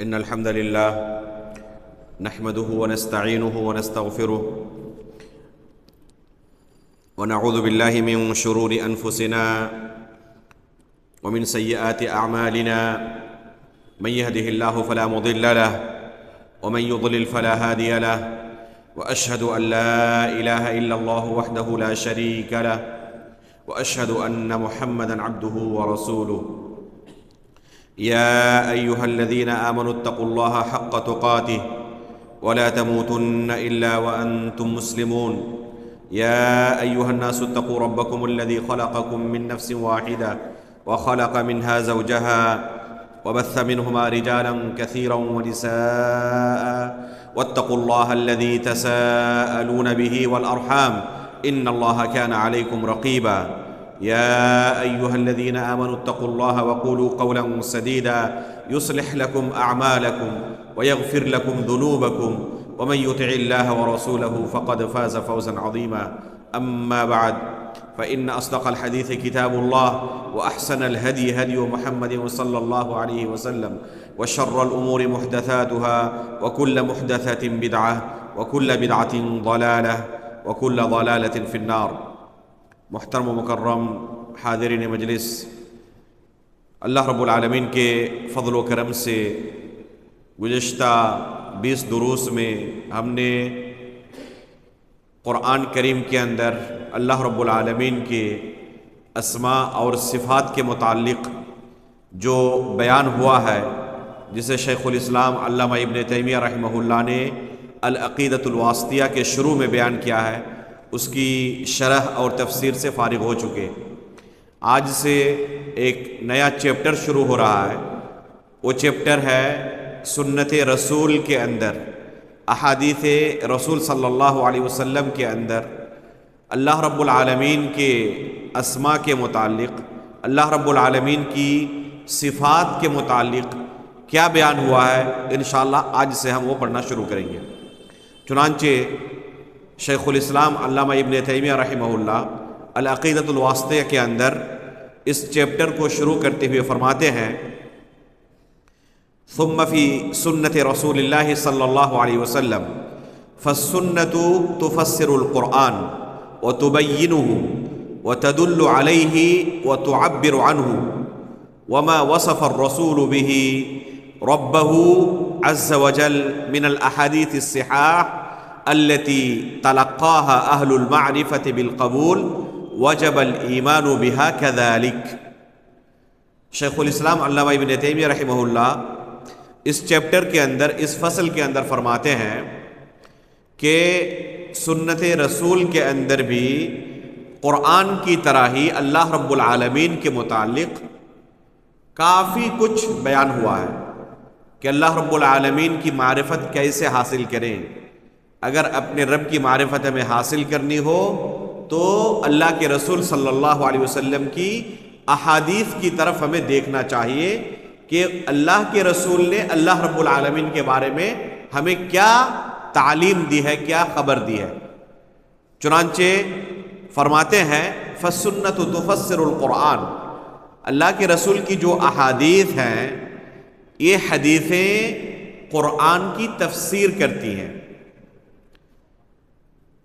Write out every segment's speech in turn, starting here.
إن الحمد لله نحمده ونستعينه ونستغفره ونعوذ بالله من شرور أنفسنا ومن سيئات أعمالنا من يهده الله فلا مضل له ومن يضلل فلا هادي له وأشهد أن لا إله إلا الله وحده لا شريك له وأشهد أن محمدًا عبده ورسوله يا أيها الذين آمنوا اتقوا الله حق تقاته ولا تموتن إلا وأنتم مسلمون يا أيها الناس اتقوا ربكم الذي خلقكم من نفس واحدة وخلق منها زوجها وبث منهما رجالا كثيرا ونساء واتقوا الله الذي تساءلون به والأرحام إن الله كان عليكم رقيبا يا أيها الذين آمنوا اتقوا الله وقولوا قولا سديدا يصلح لكم أعمالكم ويغفر لكم ذنوبكم ومن يطع الله ورسوله فقد فاز فوزا عظيما أما بعد فإن أصدق الحديث كتاب الله وأحسن الهدي هدي محمد صلى الله عليه وسلم وشر الأمور محدثاتها وكل محدثة بدعة وكل بدعة ضلالة وكل ضلالة في النار۔ محترم و مکرم حاضرین مجلس، اللہ رب العالمین کے فضل و کرم سے گزشتہ 20 دروس میں ہم نے قرآن کریم کے اندر اللہ رب العالمین کے اسماء اور صفات کے متعلق جو بیان ہوا ہے، جسے شیخ الاسلام علامہ ابن تیمیہ رحمہ اللہ نے العقیدۃ الواسطیہ کے شروع میں بیان کیا ہے، اس کی شرح اور تفسیر سے فارغ ہو چکے۔ آج سے ایک نیا چیپٹر شروع ہو رہا ہے، وہ چیپٹر ہے سنت رسول کے اندر، احادیث رسول صلی اللہ علیہ وسلم کے اندر اللہ رب العالمین کے اسماء کے متعلق، اللہ رب العالمین کی صفات کے متعلق کیا بیان ہوا ہے، انشاءاللہ آج سے ہم وہ پڑھنا شروع کریں گے۔ چنانچہ شیخ الاسلام علامہ ابن تیمیہ رحمہ اللہ العقیدۃ الواسطیہ کے اندر اس چیپٹر کو شروع کرتے ہوئے فرماتے ہیں، ثم فی سنت رسول اللہ صلی اللہ علیہ وسلم فالسنت تفسر القرآن وتبینہ وتدل علیہ وتعبر عنہ وما وصف الرسول به ربہ عز وجل من الاحادیث الصحاح التي تلقاها أهل المعرفة بالقبول وجب الإيمان بها كذلك۔ شیخ الاسلام علامہ ابن تیمیہ رحمہ اللہ اس چیپٹر کے اندر، اس فصل کے اندر فرماتے ہیں کہ سنت رسول کے اندر بھی قرآن کی طرح ہی اللہ رب العالمین کے متعلق کافی کچھ بیان ہوا ہے کہ اللہ رب العالمین کی معرفت کیسے حاصل کریں۔ اگر اپنے رب کی معرفت ہمیں حاصل کرنی ہو تو اللہ کے رسول صلی اللہ علیہ وسلم کی احادیث کی طرف ہمیں دیکھنا چاہیے کہ اللہ کے رسول نے اللہ رب العالمین کے بارے میں ہمیں کیا تعلیم دی ہے، کیا خبر دی ہے۔ چنانچہ فرماتے ہیں فالسنت تفسر القرآن، اللہ کے رسول کی جو احادیث ہیں یہ حدیثیں قرآن کی تفسیر کرتی ہیں۔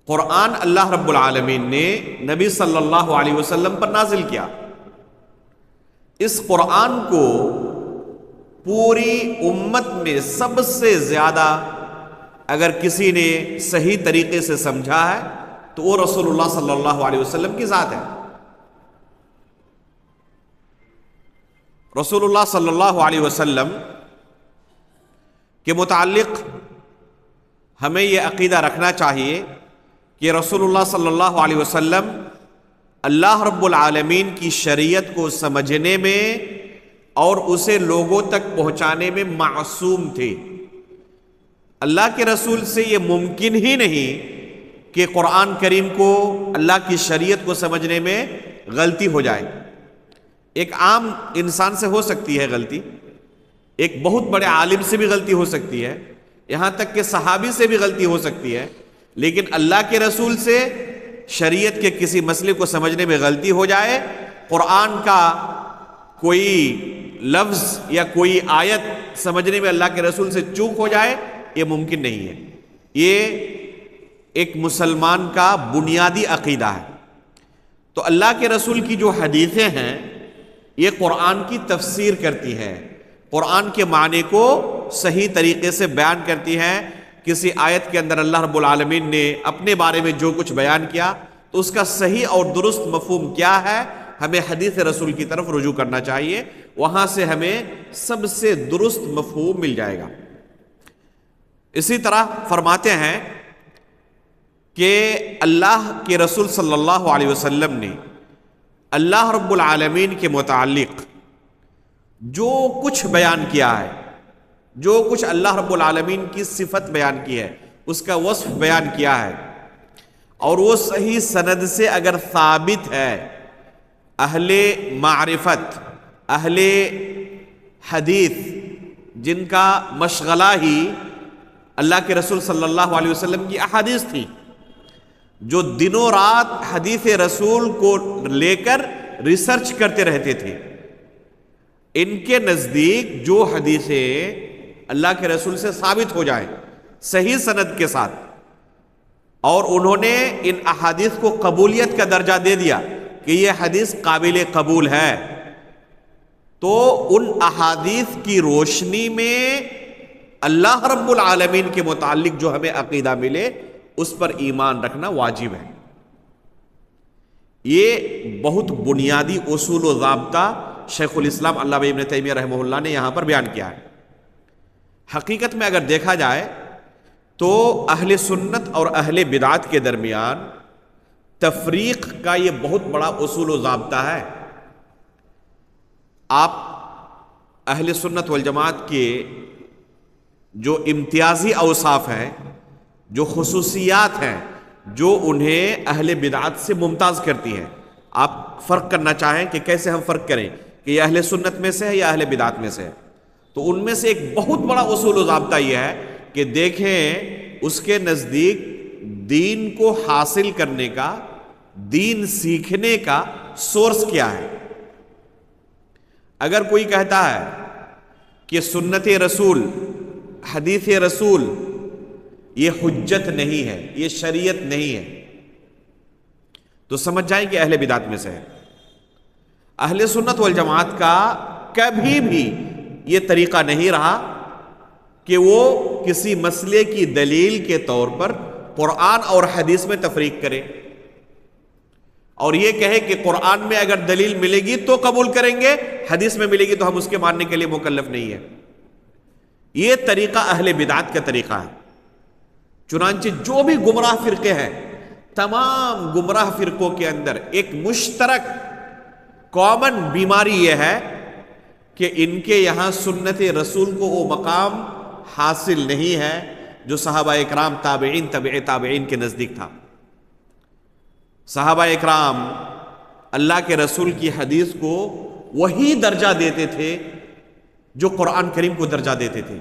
قرآن اللہ رب العالمین نے نبی صلی اللہ علیہ وسلم پر نازل کیا۔ اس قرآن کو پوری امت میں سب سے زیادہ اگر کسی نے صحیح طریقے سے سمجھا ہے تو وہ رسول اللہ صلی اللہ علیہ وسلم کی ذات ہے۔ رسول اللہ صلی اللہ علیہ وسلم کے متعلق ہمیں یہ عقیدہ رکھنا چاہیے کہ رسول اللہ صلی اللہ علیہ وسلم اللہ رب العالمین کی شریعت کو سمجھنے میں اور اسے لوگوں تک پہنچانے میں معصوم تھے۔ اللہ کے رسول سے یہ ممکن ہی نہیں کہ قرآن کریم کو، اللہ کی شریعت کو سمجھنے میں غلطی ہو جائے۔ ایک عام انسان سے ہو سکتی ہے غلطی، ایک بہت بڑے عالم سے بھی غلطی ہو سکتی ہے، یہاں تک کہ صحابی سے بھی غلطی ہو سکتی ہے، لیکن اللہ کے رسول سے شریعت کے کسی مسئلے کو سمجھنے میں غلطی ہو جائے، قرآن کا کوئی لفظ یا کوئی آیت سمجھنے میں اللہ کے رسول سے چوک ہو جائے، یہ ممکن نہیں ہے۔ یہ ایک مسلمان کا بنیادی عقیدہ ہے۔ تو اللہ کے رسول کی جو حدیثیں ہیں یہ قرآن کی تفسیر کرتی ہیں، قرآن کے معنی کو صحیح طریقے سے بیان کرتی ہیں۔ کسی آیت کے اندر اللہ رب العالمین نے اپنے بارے میں جو کچھ بیان کیا تو اس کا صحیح اور درست مفہوم کیا ہے، ہمیں حدیث رسول کی طرف رجوع کرنا چاہیے، وہاں سے ہمیں سب سے درست مفہوم مل جائے گا۔ اسی طرح فرماتے ہیں کہ اللہ کے رسول صلی اللہ علیہ وسلم نے اللہ رب العالمین کے متعلق جو کچھ بیان کیا ہے، جو کچھ اللہ رب العالمین کی صفت بیان کی ہے، اس کا وصف بیان کیا ہے، اور وہ صحیح سند سے اگر ثابت ہے، اہل معرفت، اہل حدیث جن کا مشغلہ ہی اللہ کے رسول صلی اللہ علیہ وسلم کی احادیث تھی، جو دنوں رات حدیث رسول کو لے کر ریسرچ کرتے رہتے تھے، ان کے نزدیک جو حدیثیں اللہ کے رسول سے ثابت ہو جائیں صحیح سند کے ساتھ، اور انہوں نے ان احادیث کو قبولیت کا درجہ دے دیا کہ یہ حدیث قابل قبول ہے، تو ان احادیث کی روشنی میں اللہ رب العالمین کے متعلق جو ہمیں عقیدہ ملے اس پر ایمان رکھنا واجب ہے۔ یہ بہت بنیادی اصول و ضابطہ شیخ الاسلام علامہ ابن تیمیہ رحمہ اللہ نے یہاں پر بیان کیا ہے۔ حقیقت میں اگر دیکھا جائے تو اہل سنت اور اہل بدعت کے درمیان تفریق کا یہ بہت بڑا اصول و ضابطہ ہے۔ آپ اہل سنت والجماعت کے جو امتیازی اوصاف ہیں، جو خصوصیات ہیں، جو انہیں اہل بدعت سے ممتاز کرتی ہیں، آپ فرق کرنا چاہیں کہ کیسے ہم فرق کریں کہ یہ اہل سنت میں سے ہے یا اہل بدعت میں سے ہے، تو ان میں سے ایک بہت بڑا اصول و ضابطہ یہ ہے کہ دیکھیں اس کے نزدیک دین کو حاصل کرنے کا، دین سیکھنے کا سورس کیا ہے۔ اگر کوئی کہتا ہے کہ سنت رسول، حدیث رسول یہ حجت نہیں ہے، یہ شریعت نہیں ہے، تو سمجھ جائیں کہ اہل بدعت میں سے ہے۔ اہل سنت والجماعت کا کبھی بھی یہ طریقہ نہیں رہا کہ وہ کسی مسئلے کی دلیل کے طور پر قرآن اور حدیث میں تفریق کرے اور یہ کہے کہ قرآن میں اگر دلیل ملے گی تو قبول کریں گے، حدیث میں ملے گی تو ہم اس کے ماننے کے لیے مکلف نہیں ہے۔ یہ طریقہ اہل بدعت کا طریقہ ہے۔ چنانچہ جو بھی گمراہ فرقے ہیں، تمام گمراہ فرقوں کے اندر ایک مشترک کامن بیماری یہ ہے کہ ان کے یہاں سنت رسول کو وہ مقام حاصل نہیں ہے جو صحابہ اکرام، تابعین، تبع تابعین کے نزدیک تھا۔ صحابہ اکرام اللہ کے رسول کی حدیث کو وہی درجہ دیتے تھے جو قرآن کریم کو درجہ دیتے تھے۔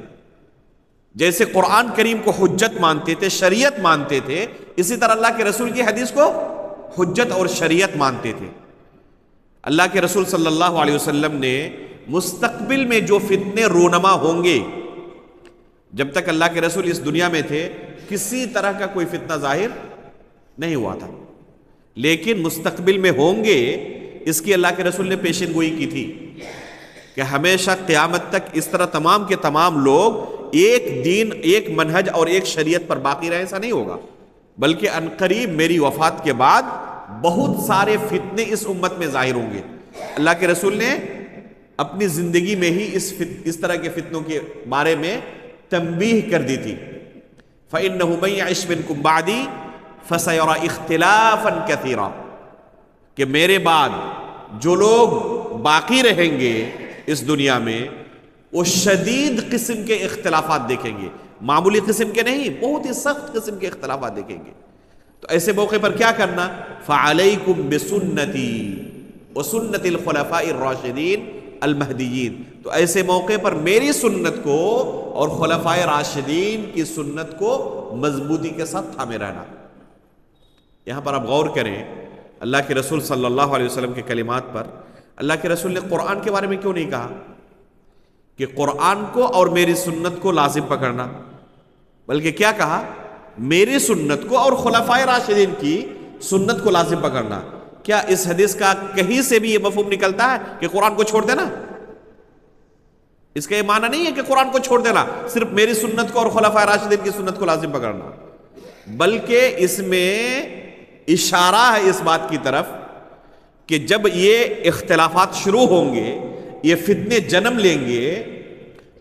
جیسے قرآن کریم کو حجت مانتے تھے، شریعت مانتے تھے، اسی طرح اللہ کے رسول کی حدیث کو حجت اور شریعت مانتے تھے۔ اللہ کے رسول صلی اللہ علیہ وسلم نے مستقبل میں جو فتنے رونما ہوں گے، جب تک اللہ کے رسول اس دنیا میں تھے کسی طرح کا کوئی فتنہ ظاہر نہیں ہوا تھا، لیکن مستقبل میں ہوں گے، اس کی اللہ کے رسول نے پیشن گوئی کی تھی کہ ہمیشہ قیامت تک اس طرح تمام کے تمام لوگ ایک دین، ایک منہج اور ایک شریعت پر باقی رہے، ایسا نہیں ہوگا، بلکہ عنقریب میری وفات کے بعد بہت سارے فتنے اس امت میں ظاہر ہوں گے۔ اللہ کے رسول نے اپنی زندگی میں ہی اس طرح کے فتنوں کے بارے میں تنبیہ کر دی تھی۔ فَإِنَّهُ مَن يَعِشْ مِنكُم بَعْدِي فَسَيَرَىٰ اخْتِلَافًا كَثِيرًا، کہ میرے بعد جو لوگ باقی رہیں گے اس دنیا میں وہ شدید قسم کے اختلافات دیکھیں گے، معمولی قسم کے نہیں، بہت ہی سخت قسم کے اختلافات دیکھیں گے۔ تو ایسے موقع پر کیا کرنا؟ فَعَلَيْكُمْ بِسُنَّتِي وَسُنَّتِ الْخُلَفَاءِ الرَّاشِدِينَ الْمَهْدِيِّينَ، تو ایسے موقع پر میری سنت کو اور خلفائے راشدین کی سنت کو مضبوطی کے ساتھ تھامے رہنا۔ یہاں پر آپ غور کریں اللہ کے رسول صلی اللہ علیہ وسلم کے کلمات پر۔ اللہ کے رسول نے قرآن کے بارے میں کیوں نہیں کہا؟ کہ قرآن کو اور میری سنت کو لازم پکڑنا، بلکہ کیا کہا؟ میری سنت کو اور خلفائے راشدین کی سنت کو لازم پکڑنا۔ کیا اس حدیث کا کہیں سے بھی یہ مفہوم نکلتا ہے کہ قرآن کو چھوڑ دینا؟ اس کا یہ معنی نہیں ہے کہ قرآن کو چھوڑ دینا، صرف میری سنت کو اور خلفائے راشدین کی سنت کو لازم پکڑنا، بلکہ اس میں اشارہ ہے اس بات کی طرف کہ جب یہ اختلافات شروع ہوں گے، یہ فتنے جنم لیں گے،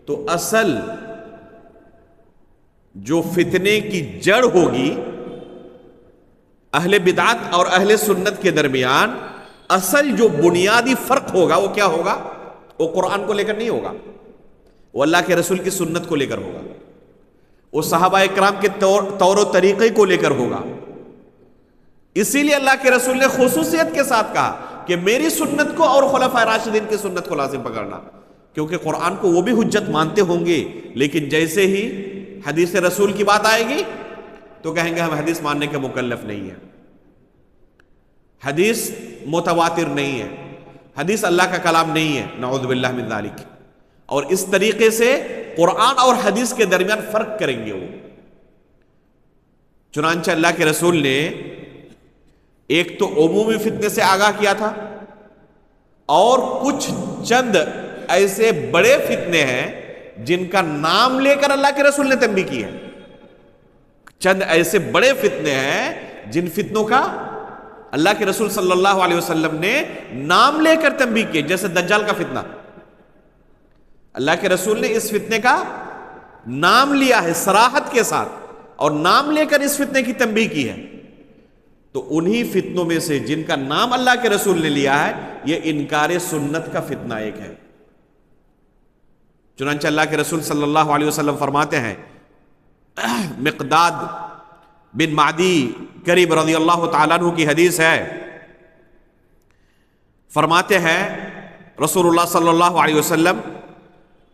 تو اصل جو فتنے کی جڑ ہوگی اہل بدعت اور اہل سنت کے درمیان، اصل جو بنیادی فرق ہوگا وہ کیا ہوگا؟ وہ قرآن کو لے کر نہیں ہوگا، وہ اللہ کے رسول کی سنت کو لے کر ہوگا، وہ صحابہ کرام کے طور و طریقے کو لے کر ہوگا۔ اسی لیے اللہ کے رسول نے خصوصیت کے ساتھ کہا کہ میری سنت کو اور خلفائے راشدین کی سنت کو لازم پکڑنا، کیونکہ قرآن کو وہ بھی حجت مانتے ہوں گے، لیکن جیسے ہی حدیث رسول کی بات آئے گی تو کہیں گے ہم حدیث ماننے کے مکلف نہیں ہیں، حدیث متواتر نہیں ہے، حدیث اللہ کا کلام نہیں ہے، نعوذ باللہ من ذالک۔ اور اس طریقے سے قرآن اور حدیث کے درمیان فرق کریں گے وہ۔ چنانچہ اللہ کے رسول نے ایک تو عمومی فتنے سے آگاہ کیا تھا، اور کچھ چند ایسے بڑے فتنے ہیں جن کا نام لے کر اللہ کے رسول نے تنبیہ کی ہے۔ چند ایسے بڑے فتنے ہیں جن فتنوں کا اللہ کے رسول صلی اللہ علیہ وسلم نے نام لے کر تنبیہ کی، جیسے دجال کا فتنہ۔ اللہ کے رسول نے اس فتنے کا نام لیا ہے صراحت کے ساتھ، اور نام لے کر اس فتنے کی تنبیہ کی ہے۔ تو انہی فتنوں میں سے جن کا نام اللہ کے رسول نے لیا ہے، یہ انکار سنت کا فتنہ ایک ہے۔ چنانچہ اللہ کے رسول صلی اللہ علیہ وسلم فرماتے ہیں، مقداد بن معدی کریم رضی اللہ تعالیٰ عنہ کی حدیث ہے، فرماتے ہیں رسول اللہ صلی اللہ علیہ وسلم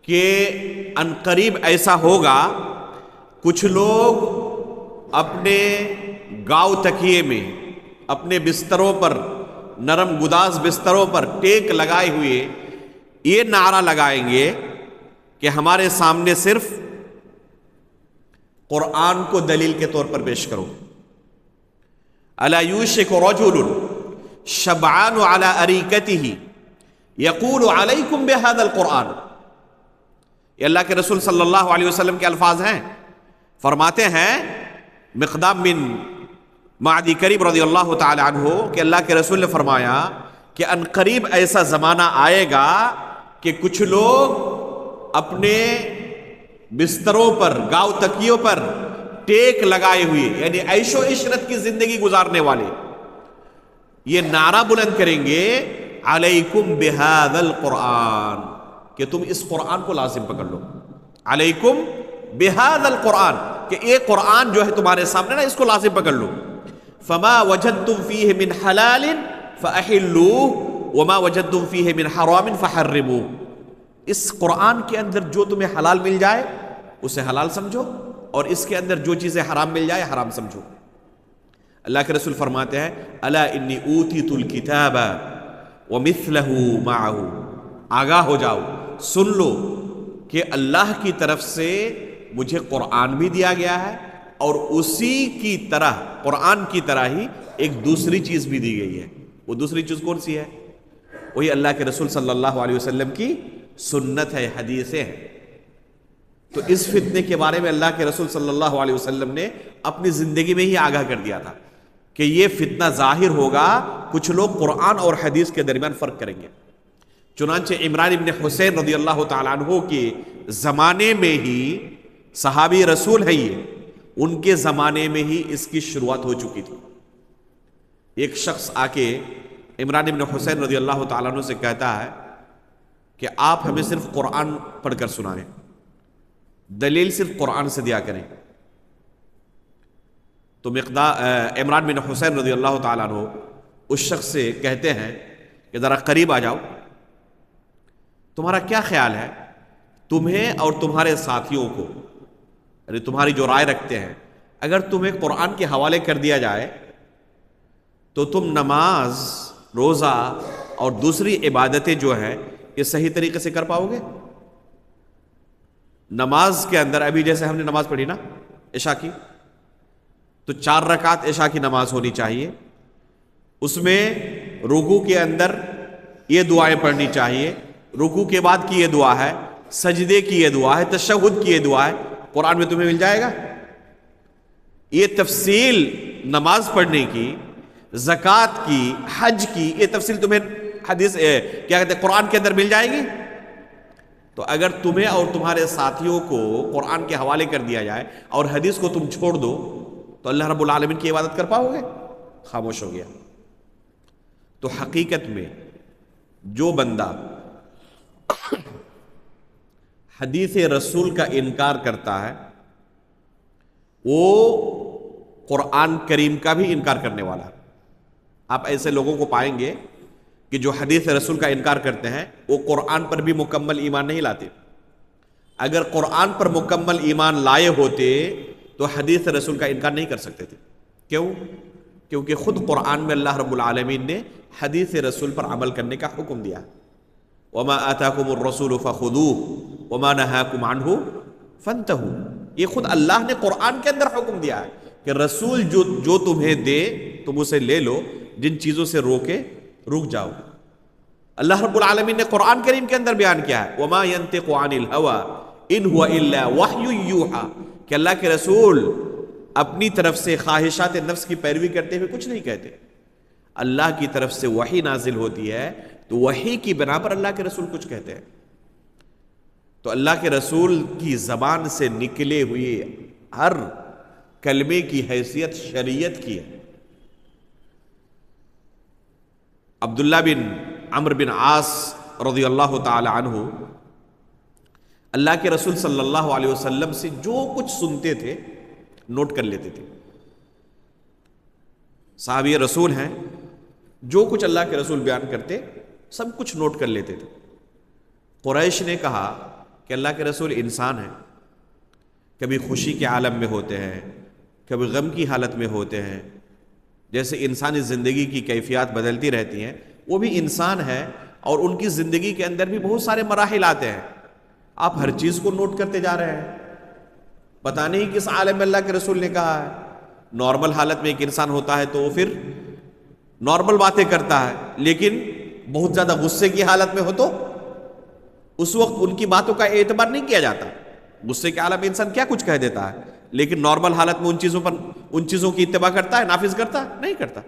کہ ان قریب ایسا ہوگا، کچھ لوگ اپنے گاؤں تکیے میں، اپنے بستروں پر، نرم گداز بستروں پر ٹیک لگائے ہوئے یہ نعرہ لگائیں گے کہ ہمارے سامنے صرف قرآن کو دلیل کے طور پر پیش کرو۔ الا یوشک رجل شبعان علی اریکتہ یقول علیکم بہذا القرآن۔ یہ اللہ کے رسول صلی اللہ علیہ وسلم کے الفاظ ہیں۔ فرماتے ہیں مقدام بن معدی کریم رضی اللہ تعالی عنہ کہ اللہ کے رسول نے فرمایا کہ ان قریب ایسا زمانہ آئے گا کہ کچھ لوگ اپنے بستروں پر، گاؤں تکیوں پر ٹیک لگائے ہوئے، یعنی عیش و عشرت کی زندگی گزارنے والے، یہ نعرہ بلند کریں گے علیکم بہذا القرآن، کہ تم اس قرآن کو لازم پکڑ لو، علیکم بہذا القرآن، کہ یہ قرآن جو ہے تمہارے سامنے نا، اس کو لازم پکڑ لو۔ فما وجدتم فیہ من حلال فاحلوہ وما وجدتم فیہ من حرام فحرموہ۔ اس قرآن کے اندر جو تمہیں حلال مل جائے اسے حلال سمجھو، اور اس کے اندر جو چیزیں حرام مل جائے حرام سمجھو۔ اللہ کے رسول فرماتے ہیں الا انی اوتیت الکتاب ومثلہ معہ، آگاہ ہو جاؤ، سن لو کہ اللہ کی طرف سے مجھے قرآن بھی دیا گیا ہے، اور اسی کی طرح، قرآن کی طرح ہی ایک دوسری چیز بھی دی گئی ہے۔ وہ دوسری چیز کون سی ہے؟ وہی اللہ کے رسول صلی اللہ علیہ وسلم کی سنت ہے، حدیثیں ہیں۔ تو اس فتنے کے بارے میں اللہ کے رسول صلی اللہ علیہ وسلم نے اپنی زندگی میں ہی آگاہ کر دیا تھا کہ یہ فتنہ ظاہر ہوگا، کچھ لوگ قرآن اور حدیث کے درمیان فرق کریں گے۔ چنانچہ عمران بن حسین رضی اللہ تعالیٰ عنہ کے زمانے میں ہی، صحابی رسول ہے یہ، ان کے زمانے میں ہی اس کی شروعات ہو چکی تھی۔ ایک شخص آ کے عمران بن حسین رضی اللہ تعالیٰ عنہ سے کہتا ہے کہ آپ ہمیں صرف قرآن پڑھ کر سنائیں، دلیل صرف قرآن سے دیا کریں۔ تو عمران بن حسین رضی اللہ تعالیٰ عنہ اس شخص سے کہتے ہیں کہ ذرا قریب آ جاؤ، تمہارا کیا خیال ہے، تمہیں اور تمہارے ساتھیوں کو، یعنی تمہاری جو رائے رکھتے ہیں، اگر تمہیں قرآن کے حوالے کر دیا جائے تو تم نماز، روزہ اور دوسری عبادتیں جو ہیں یہ صحیح طریقے سے کر پاؤ گے؟ نماز کے اندر ابھی جیسے ہم نے نماز پڑھی نا عشاء کی، تو 4 رکعت عشاء کی نماز ہونی چاہیے. اس میں رکوع کے اندر یہ دعائیں پڑھنی چاہیے، رکوع کے بعد کی یہ دعا ہے، سجدے کی یہ دعا ہے، تشہد کی یہ دعا ہے. قرآن میں تمہیں مل جائے گا. یہ تفصیل نماز پڑھنے کی، زکوٰۃ کی، حج کی، یہ تفصیل تمہیں حدیث کیا کہتے ہیں قرآن کے اندر مل جائے گی. تو اگر تمہیں اور تمہارے ساتھیوں کو قرآن کے حوالے کر دیا جائے اور حدیث کو تم چھوڑ دو تو اللہ رب العالمین کی عبادت کر پاؤ گے؟ خاموش ہو گیا. تو حقیقت میں جو بندہ حدیث رسول کا انکار کرتا ہے وہ قرآن کریم کا بھی انکار کرنے والا ہے. آپ ایسے لوگوں کو پائیں گے کہ جو حدیث رسول کا انکار کرتے ہیں وہ قرآن پر بھی مکمل ایمان نہیں لاتے. اگر قرآن پر مکمل ایمان لائے ہوتے تو حدیث رسول کا انکار نہیں کر سکتے تھے. کیوں؟ کیونکہ خود قرآن میں اللہ رب العالمین نے حدیث رسول پر عمل کرنے کا حکم دیا. وَمَا آتَاكُمُ الرَّسُولُ فَخُذُوهُ وَمَا نَهَاكُمْ عَنْهُ فَانْتَهُوا. یہ خود اللہ نے قرآن کے اندر حکم دیا ہے کہ رسول جو تمہیں دے تم اسے لے لو، جن چیزوں سے روکے رک جاؤ. اللہ رب العالمین نے قرآن کریم کے اندر بیان کیا ہے وَمَا يَنْتِقُ عَنِ الْهَوَىٰ إِنْ هُوَ إِلَّا وَحْيٌ يُوحَىٰ، کہ اللہ کے رسول اپنی طرف سے خواہشات نفس کی پیروی کرتے ہوئے کچھ نہیں کہتے. اللہ کی طرف سے وحی نازل ہوتی ہے تو وحی کی بنا پر اللہ کے رسول کچھ کہتے ہیں. تو اللہ کے رسول کی زبان سے نکلے ہوئے ہر کلمے کی حیثیت شریعت کی ہے. عبداللہ بن عمرو بن عاص رضی اللہ تعالی عنہ اللہ کے رسول صلی اللہ علیہ وسلم سے جو کچھ سنتے تھے نوٹ کر لیتے تھے. صحابی رسول ہیں، جو کچھ اللہ کے رسول بیان کرتے سب کچھ نوٹ کر لیتے تھے. قریش نے کہا کہ اللہ کے رسول انسان ہیں، کبھی خوشی کے عالم میں ہوتے ہیں، کبھی غم کی حالت میں ہوتے ہیں. جیسے انسانی زندگی کی کیفیات بدلتی رہتی ہیں، وہ بھی انسان ہے اور ان کی زندگی کے اندر بھی بہت سارے مراحل آتے ہیں. آپ ہر چیز کو نوٹ کرتے جا رہے ہیں. پتہ نہیں کس عالم میں اللہ کے رسول نے کہا ہے. نارمل حالت میں ایک انسان ہوتا ہے تو وہ پھر نارمل باتیں کرتا ہے، لیکن بہت زیادہ غصے کی حالت میں ہو تو اس وقت ان کی باتوں کا اعتبار نہیں کیا جاتا. غصے کے عالم میں انسان کیا کچھ کہہ دیتا ہے، لیکن نارمل حالت میں ان چیزوں کی اتباع کرتا ہے، نافذ کرتا ہے؟ نہیں کرتا.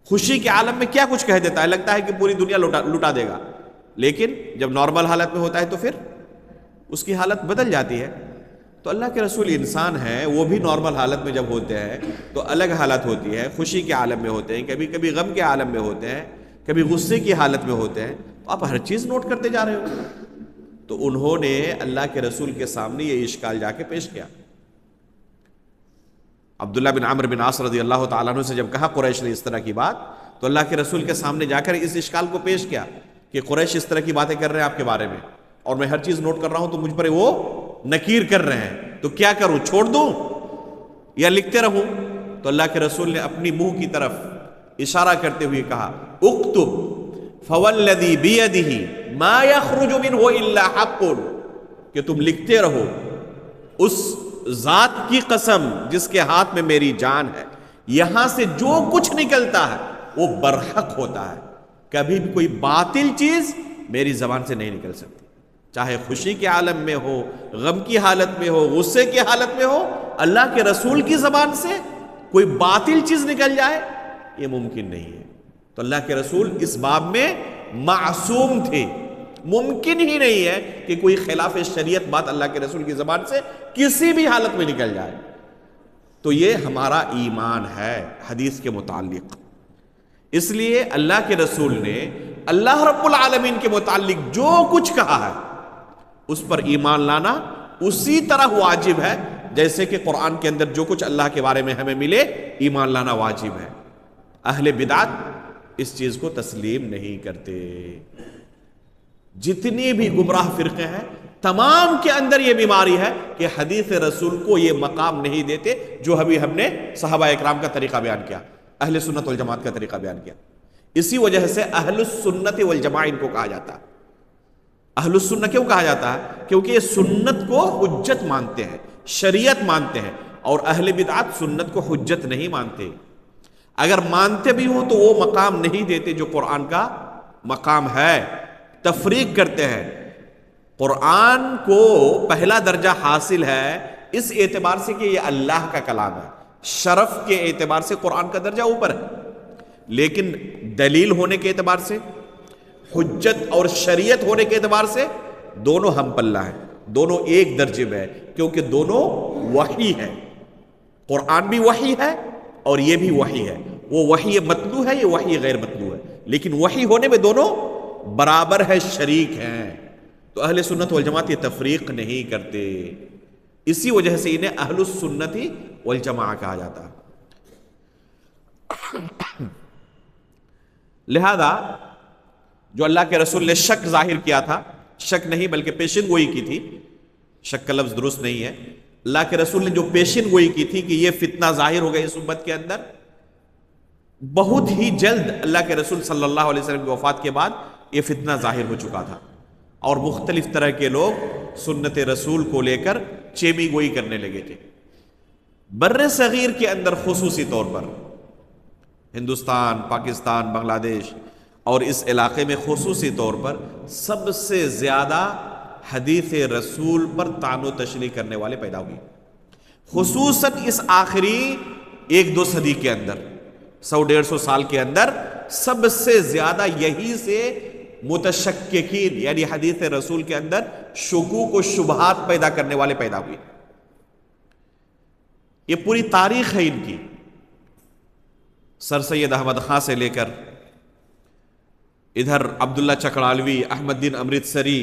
خوشی کے عالم میں کیا کچھ کہہ دیتا ہے، لگتا ہے کہ پوری دنیا لٹا دے گا، لیکن جب نارمل حالت میں ہوتا ہے تو پھر اس کی حالت بدل جاتی ہے. تو اللہ کے رسول انسان ہیں، وہ بھی نارمل حالت میں جب ہوتے ہیں تو الگ حالت ہوتی ہے. خوشی کے عالم میں ہوتے ہیں، کبھی کبھی غم کے عالم میں ہوتے ہیں، کبھی غصے کی حالت میں ہوتے ہیں. تو آپ ہر چیز نوٹ کرتے جا رہے ہو. تو انہوں نے اللہ کے رسول کے سامنے یہ اشکال جا کے پیش کیا. عبداللہ بن عمرو بن عاص رضی اللہ تعالیٰ عنہ سے جب کہا قریش نے اس طرح کی بات، تو اللہ کے رسول کے سامنے جا کر اس اشکال کو پیش کیا کہ قریش اس طرح کی باتیں کر رہے ہیں آپ کے بارے میں، اور میں ہر چیز نوٹ کر رہا ہوں تو مجھ پر وہ نکیر کر رہے ہیں، تو کیا کروں، چھوڑ دوں یا لکھتے رہوں؟ تو اللہ کے رسول نے اپنی منہ کی طرف اشارہ کرتے ہوئے کہا اکتب فوالذی بیدہ ما یخرج منہ الا حق، کہ تم لکھتے رہو اس ذات کی قسم جس کے ہاتھ میں میری جان ہے، یہاں سے جو کچھ نکلتا ہے وہ برحق ہوتا ہے. کبھی بھی کوئی باطل چیز میری زبان سے نہیں نکل سکتی، چاہے خوشی کے عالم میں ہو، غم کی حالت میں ہو، غصے کی حالت میں ہو. اللہ کے رسول کی زبان سے کوئی باطل چیز نکل جائے یہ ممکن نہیں ہے. تو اللہ کے رسول اس باب میں معصوم تھے. ممکن ہی نہیں ہے کہ کوئی خلاف شریعت بات اللہ کے رسول کی زبان سے کسی بھی حالت میں نکل جائے. تو یہ ہمارا ایمان ہے حدیث کے متعلق. اس لیے اللہ کے رسول نے اللہ رب العالمین کے متعلق جو کچھ کہا ہے اس پر ایمان لانا اسی طرح واجب ہے جیسے کہ قرآن کے اندر جو کچھ اللہ کے بارے میں ہمیں ملے ایمان لانا واجب ہے. اہل بدعت اس چیز کو تسلیم نہیں کرتے. جتنی بھی گمراہ فرقے ہیں تمام کے اندر یہ بیماری ہے کہ حدیث رسول کو یہ مقام نہیں دیتے جو ابھی ہم نے صحابہ اکرام کا طریقہ بیان کیا، اہل سنت والجماعت کا طریقہ بیان کیا. اسی وجہ سے اہل السنت والجماعت ان کو کہا جاتا ہے. اہل السنہ کیوں کہا جاتا ہے؟ کیونکہ یہ سنت کو حجت مانتے ہیں، شریعت مانتے ہیں، اور اہل بدعت سنت کو حجت نہیں مانتے۔ اگر مانتے بھی ہوں تو وہ مقام نہیں دیتے جو قرآن کا مقام ہے، تفریق کرتے ہیں۔ قرآن کو پہلا درجہ حاصل ہے اس اعتبار سے کہ یہ اللہ کا کلام ہے، شرف کے اعتبار سے قرآن کا درجہ اوپر ہے، لیکن دلیل ہونے کے اعتبار سے، حجت اور شریعت ہونے کے اعتبار سے دونوں ہم پلہ ہیں، دونوں ایک درجے میں ہے، کیونکہ دونوں وحی ہے۔ قرآن بھی وحی ہے اور یہ بھی وحی ہے، وہ وحی متلو ہے، یہ وحی غیر متلو ہے، لیکن وحی ہونے میں دونوں برابر ہے، شریک ہیں۔ تو اہل سنت والجماعت یہ تفریق نہیں کرتے، اسی وجہ سے انہیں اہل السنت والجماعت کہا جاتا ہے۔ لہذا جو اللہ کے رسول نے شک ظاہر کیا تھا، شک نہیں بلکہ پیشن گوئی کی تھی، شک کا لفظ درست نہیں ہے، اللہ کے رسول نے جو پیشن گوئی کی تھی کہ یہ فتنہ ظاہر ہو گیا اس امت کے اندر، بہت ہی جلد اللہ کے رسول صلی اللہ علیہ وسلم کی وفات کے بعد یہ فتنہ ظاہر ہو چکا تھا، اور مختلف طرح کے لوگ سنت رسول کو لے کر چیمی گوئی کرنے لگے تھے۔ بر صغیر کے اندر خصوصی طور پر ہندوستان، پاکستان، بنگلہ دیش اور اس علاقے میں خصوصی طور پر سب سے زیادہ حدیث رسول پر طعن و تشریح کرنے والے پیدا ہوئے، خصوصاً اس آخری 1-2 صدی کے اندر، 100-150 سال کے اندر سب سے زیادہ یہی سے متشککین یعنی حدیث رسول کے اندر شکوک و شبہات پیدا کرنے والے پیدا ہوئے۔ یہ پوری تاریخ ہے ان کی، سر سید احمد خان سے لے کر ادھر عبداللہ چکڑالوی، احمد دین امرتسری،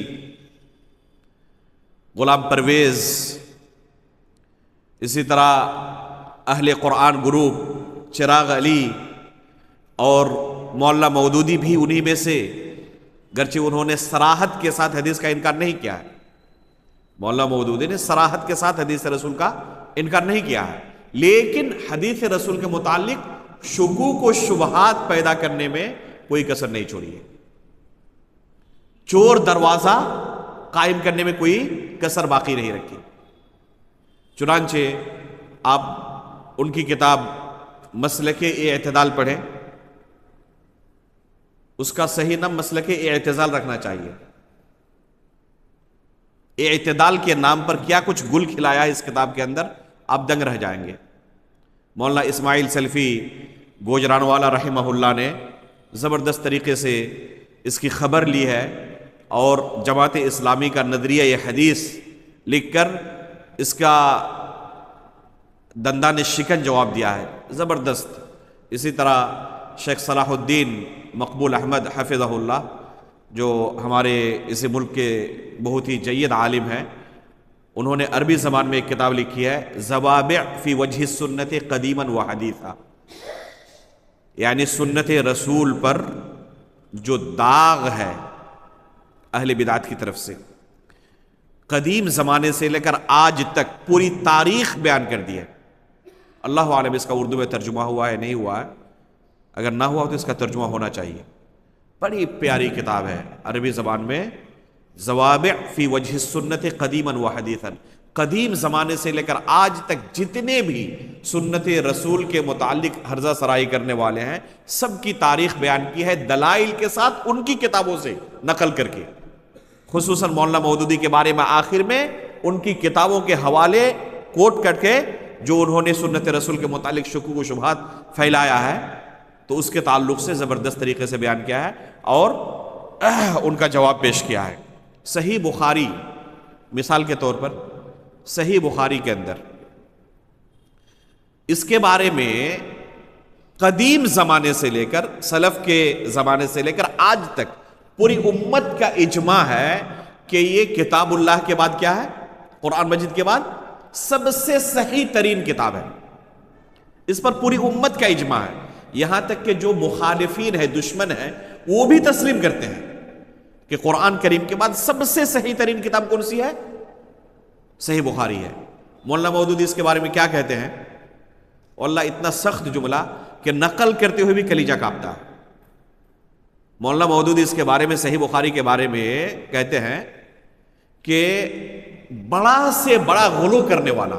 غلام پرویز، اسی طرح اہل قرآن گروپ، چراغ علی اور مولانا مودودی بھی انہی میں سے، گرچہ انہوں نے صراحت کے ساتھ حدیث کا انکار نہیں کیا ہے، مولانا مودودی نے صراحت کے ساتھ حدیث رسول کا انکار نہیں کیا ہے، لیکن حدیث رسول کے متعلق شکوک و شبہات پیدا کرنے میں کوئی کسر نہیں چھوڑی ہے، چور دروازہ قائم کرنے میں کوئی کسر باقی نہیں رکھی۔ چنانچہ آپ ان کی کتاب مسلک اعتدال پڑھیں، اس کا صحیح نام مسلک اعتزال رکھنا چاہیے۔ اعتدال کے نام پر کیا کچھ گل کھلایا ہے اس کتاب کے اندر، آپ دنگ رہ جائیں گے۔ مولانا اسماعیل سلفی گوجرانوالا رحمہ اللہ نے زبردست طریقے سے اس کی خبر لی ہے اور جماعت اسلامی کا نظریہ یہ حدیث لکھ کر اس کا دندان شکن جواب دیا ہے، زبردست۔ اسی طرح شیخ صلاح الدین مقبول احمد حفظہ اللہ جو ہمارے اس ملک کے بہت ہی جید عالم ہیں، انہوں نے عربی زبان میں ایک کتاب لکھی ہے زوابع فی وجہ السنت قدیما و حدیثا، یعنی سنت رسول پر جو داغ ہے اہل بدعت کی طرف سے قدیم زمانے سے لے کر آج تک پوری تاریخ بیان کر دی ہے۔ اللہ عالم اس کا اردو میں ترجمہ ہوا ہے نہیں ہوا ہے، اگر نہ ہوا تو اس کا ترجمہ ہونا چاہیے۔ بڑی پیاری کتاب ہے عربی زبان میں، زوابع فی وجہ السنت قدیما و حدیثا، قدیم زمانے سے لے کر آج تک جتنے بھی سنت رسول کے متعلق ہرزہ سرائی کرنے والے ہیں سب کی تاریخ بیان کی ہے دلائل کے ساتھ، ان کی کتابوں سے نقل کر کے، خصوصاً مولانا مودودی کے بارے میں آخر میں ان کی کتابوں کے حوالے کوٹ کر کے جو انہوں نے سنت رسول کے متعلق شکوک و شبہات پھیلایا ہے تو اس کے تعلق سے زبردست طریقے سے بیان کیا ہے اور ان کا جواب پیش کیا ہے۔ صحیح بخاری مثال کے طور پر، صحیح بخاری کے اندر اس کے بارے میں قدیم زمانے سے لے کر سلف کے زمانے سے لے کر آج تک پوری امت کا اجماع ہے کہ یہ کتاب اللہ کے بعد کیا ہے، قرآن مجید کے بعد سب سے صحیح ترین کتاب ہے، اس پر پوری امت کا اجماع ہے، یہاں تک کہ جو مخالفین ہیں، دشمن ہیں، وہ بھی تسلیم کرتے ہیں کہ قرآن کریم کے بعد سب سے صحیح ترین کتاب کون سی ہے، صحیح بخاری ہے۔ مولانا مودودی اس کے بارے میں کیا کہتے ہیں، واللہ اتنا سخت جملہ کہ نقل کرتے ہوئے بھی کلیجہ کانپتا ہے۔ مولانا مودودی اس کے بارے میں صحیح بخاری کے بارے میں کہتے ہیں کہ بڑا سے بڑا غلو کرنے والا،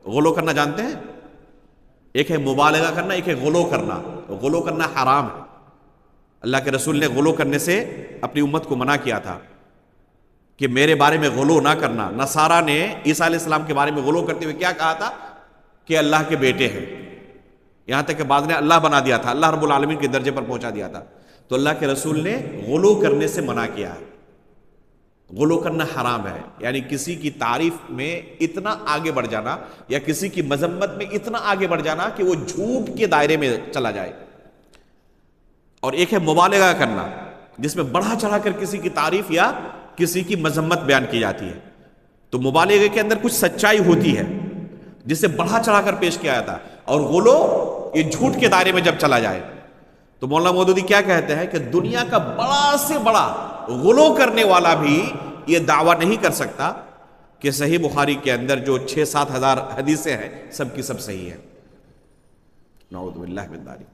غلو کرنا جانتے ہیں؟ ایک ہے مبالغہ کرنا، ایک ہے غلو کرنا. غلو کرنا حرام ہے. اللہ کے رسول نے غلو کرنے سے اپنی امت کو منع کیا تھا کہ میرے بارے میں غلو نہ کرنا. نصارہ نے عیسیٰ علیہ السلام کے بارے میں غلو کرتے ہوئے کیا کہا تھا؟ کہ اللہ کے بیٹے ہیں. یہاں تک کہ بعض نے اللہ بنا دیا تھا، اللہ رب العالمین کے درجے پر پہنچا دیا تھا. تو اللہ کے رسول نے غلو کرنے سے منع کیا ہے. غلو کرنا حرام ہے، یعنی کسی کی تعریف میں اتنا آگے بڑھ جانا یا کسی کی مذمت میں اتنا آگے بڑھ جانا کہ وہ جھوٹ کے دائرے میں چلا جائے. اور ایک ہے مبالغہ کرنا، جس میں بڑھا چڑھا کر کسی کی تعریف یا کسی کی مذمت بیان کی جاتی ہے. تو مبالغے کے اندر کچھ سچائی ہوتی ہے جسے بڑھا چڑھا کر پیش کیا جاتا ہے، اور غلو یہ جھوٹ کے دائرے میں جب چلا جائے. تو مولانا مودودی کیا کہتے ہیں کہ دنیا کا بڑا سے بڑا غلو کرنے والا بھی یہ دعویٰ نہیں کر سکتا کہ صحیح بخاری کے اندر جو 6-7 ہزار حدیثیں ہیں سب کی سب صحیح ہیں. نعوذ باللہ من ذالک.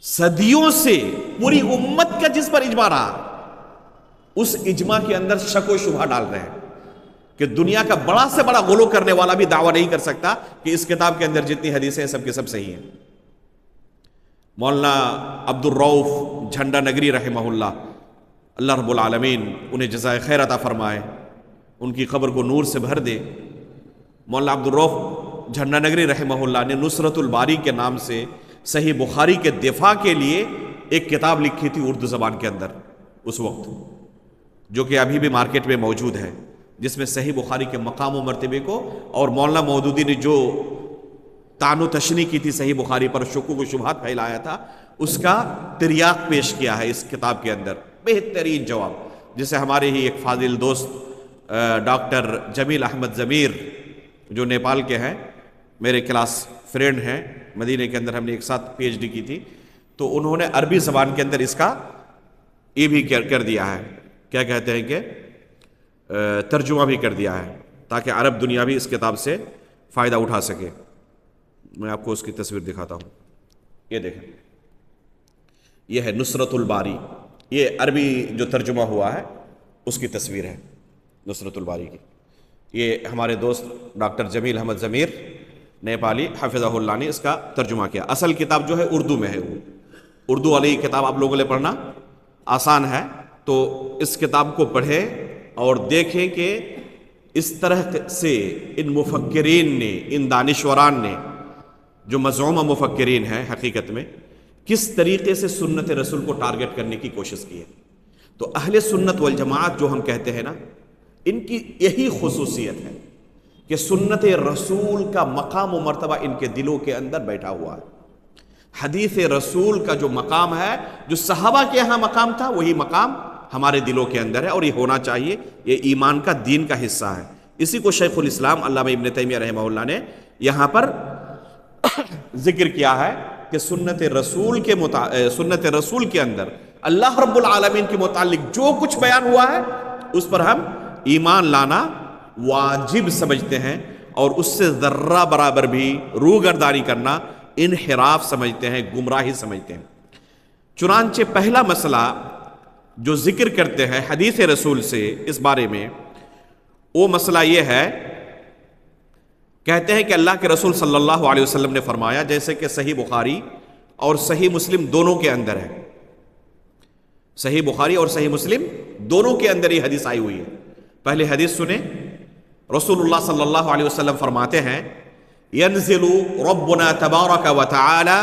صدیوں سے پوری امت کا جس پر اجماع رہا، اس اجماع کے اندر شک و شبہ ڈال رہے ہیں کہ دنیا کا بڑا سے بڑا غلو کرنے والا بھی دعویٰ نہیں کر سکتا کہ اس کتاب کے اندر جتنی حدیثیں ہیں سب کے سب صحیح ہیں. مولانا عبد الرؤف جھنڈا نگری رحمہ اللہ، اللہ رب العالمین انہیں جزائے خیر عطا فرمائے، ان کی قبر کو نور سے بھر دے. مولانا عبد الرؤف جھنڈا نگری رحمہ اللہ نے نصرت الباری کے نام سے صحیح بخاری کے دفاع کے لیے ایک کتاب لکھی تھی اردو زبان کے اندر اس وقت، جو کہ ابھی بھی مارکیٹ میں موجود ہے، جس میں صحیح بخاری کے مقام و مرتبے کو اور مولانا مودودی نے جو طعن و تشنیع کی تھی صحیح بخاری پر، شکوک و شبہات پھیلایا تھا، اس کا تریاق پیش کیا ہے اس کتاب کے اندر. بہترین جواب، جسے ہمارے ہی ایک فاضل دوست ڈاکٹر جمیل احمد ضمیر جو نیپال کے ہیں، میرے کلاس فرینڈ ہیں، مدینے کے اندر ہم نے ایک ساتھ پی ایچ ڈی کی تھی، تو انہوں نے عربی زبان کے اندر اس کا یہ بھی کر دیا ہے، کیا کہتے ہیں کہ ترجمہ بھی کر دیا ہے، تاکہ عرب دنیا بھی اس کتاب سے فائدہ اٹھا سکے. میں آپ کو اس کی تصویر دکھاتا ہوں. یہ دیکھیں، یہ ہے نصرت الباری، یہ عربی جو ترجمہ ہوا ہے اس کی تصویر ہے نصرت الباری کی. یہ ہمارے دوست ڈاکٹر جمیل احمد ضمیر نیپالی حفظہ اللہ نے اس کا ترجمہ کیا. اصل کتاب جو ہے اردو میں ہے، وہ اردو والی کتاب آپ لوگوں نے پڑھنا آسان ہے، تو اس کتاب کو پڑھیں اور دیکھیں کہ اس طرح سے ان مفکرین نے، ان دانشوران نے جو مزعومہ مفکرین ہیں حقیقت میں، کس طریقے سے سنت رسول کو ٹارگٹ کرنے کی کوشش کی ہے. تو اہل سنت والجماعت جو ہم کہتے ہیں نا، ان کی یہی خصوصیت ہے کہ سنت رسول کا مقام و مرتبہ ان کے دلوں کے اندر بیٹھا ہوا ہے. حدیث رسول کا جو مقام ہے، جو صحابہ کے یہاں مقام تھا، وہی مقام ہمارے دلوں کے اندر ہے، اور یہ ہونا چاہیے. یہ ایمان کا، دین کا حصہ ہے. اسی کو شیخ الاسلام علامہ ابن تیمیہ رحمہ اللہ نے یہاں پر ذکر کیا ہے کہ سنت رسول کے اندر اللہ رب العالمین کے متعلق جو کچھ بیان ہوا ہے اس پر ہم ایمان لانا واجب سمجھتے ہیں، اور اس سے ذرہ برابر بھی روگردانی کرنا انحراف سمجھتے ہیں، گمراہی سمجھتے ہیں. چنانچہ پہلا مسئلہ جو ذکر کرتے ہیں حدیث رسول سے اس بارے میں، وہ مسئلہ یہ ہے، کہتے ہیں کہ اللہ کے رسول صلی اللہ علیہ وسلم نے فرمایا، جیسے کہ صحیح بخاری اور صحیح مسلم دونوں کے اندر ہے، صحیح بخاری اور صحیح مسلم دونوں کے اندر یہ حدیث آئی ہوئی ہے. پہلے حدیث سنیں. رسول اللہ صلی اللہ علیہ وسلم فرماتے ہیں، ينزل ربنا تبارک وتعالى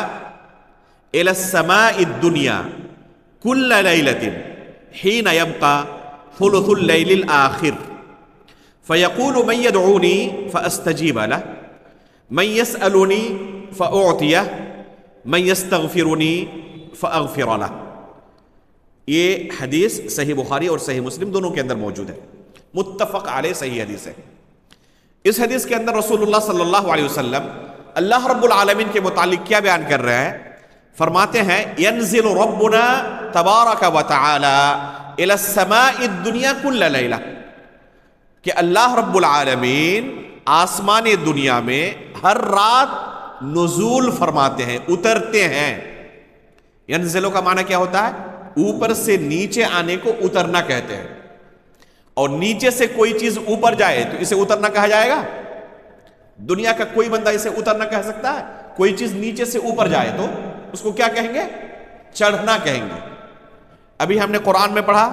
الى السماء الدنيا كل ليلة حين يبقى ثلث الليل الآخر فيقول من يدعوني فأستجيب له من يسألني فأعطيه من يستغفرني فأغفر له. یہ حدیث صحیح بخاری اور صحیح مسلم دونوں کے اندر موجود ہے، متفق علیہ صحیح حدیث ہے. اس حدیث کے اندر رسول اللہ صلی اللہ علیہ وسلم اللہ رب العالمین کے متعلق کیا بیان کر رہے ہیں؟ فرماتے ہیں، ينزل ربنا تبارک وتعالی الى السماء الدنيا كل ليلة، کہ اللہ رب العالمین آسمان دنیا میں ہر رات نزول فرماتے ہیں، اترتے ہیں. ینزلو کا معنی کیا ہوتا ہے؟ اوپر سے نیچے آنے کو اترنا کہتے ہیں. اور نیچے سے کوئی چیز اوپر جائے تو اسے اترنا کہا جائے گا؟ دنیا کا کوئی بندہ اسے اترنا کہہ سکتا ہے؟ کوئی چیز نیچے سے اوپر جائے تو اس کو کیا کہیں گے؟ چڑھنا کہیں گے. ابھی ہم نے قرآن میں پڑھا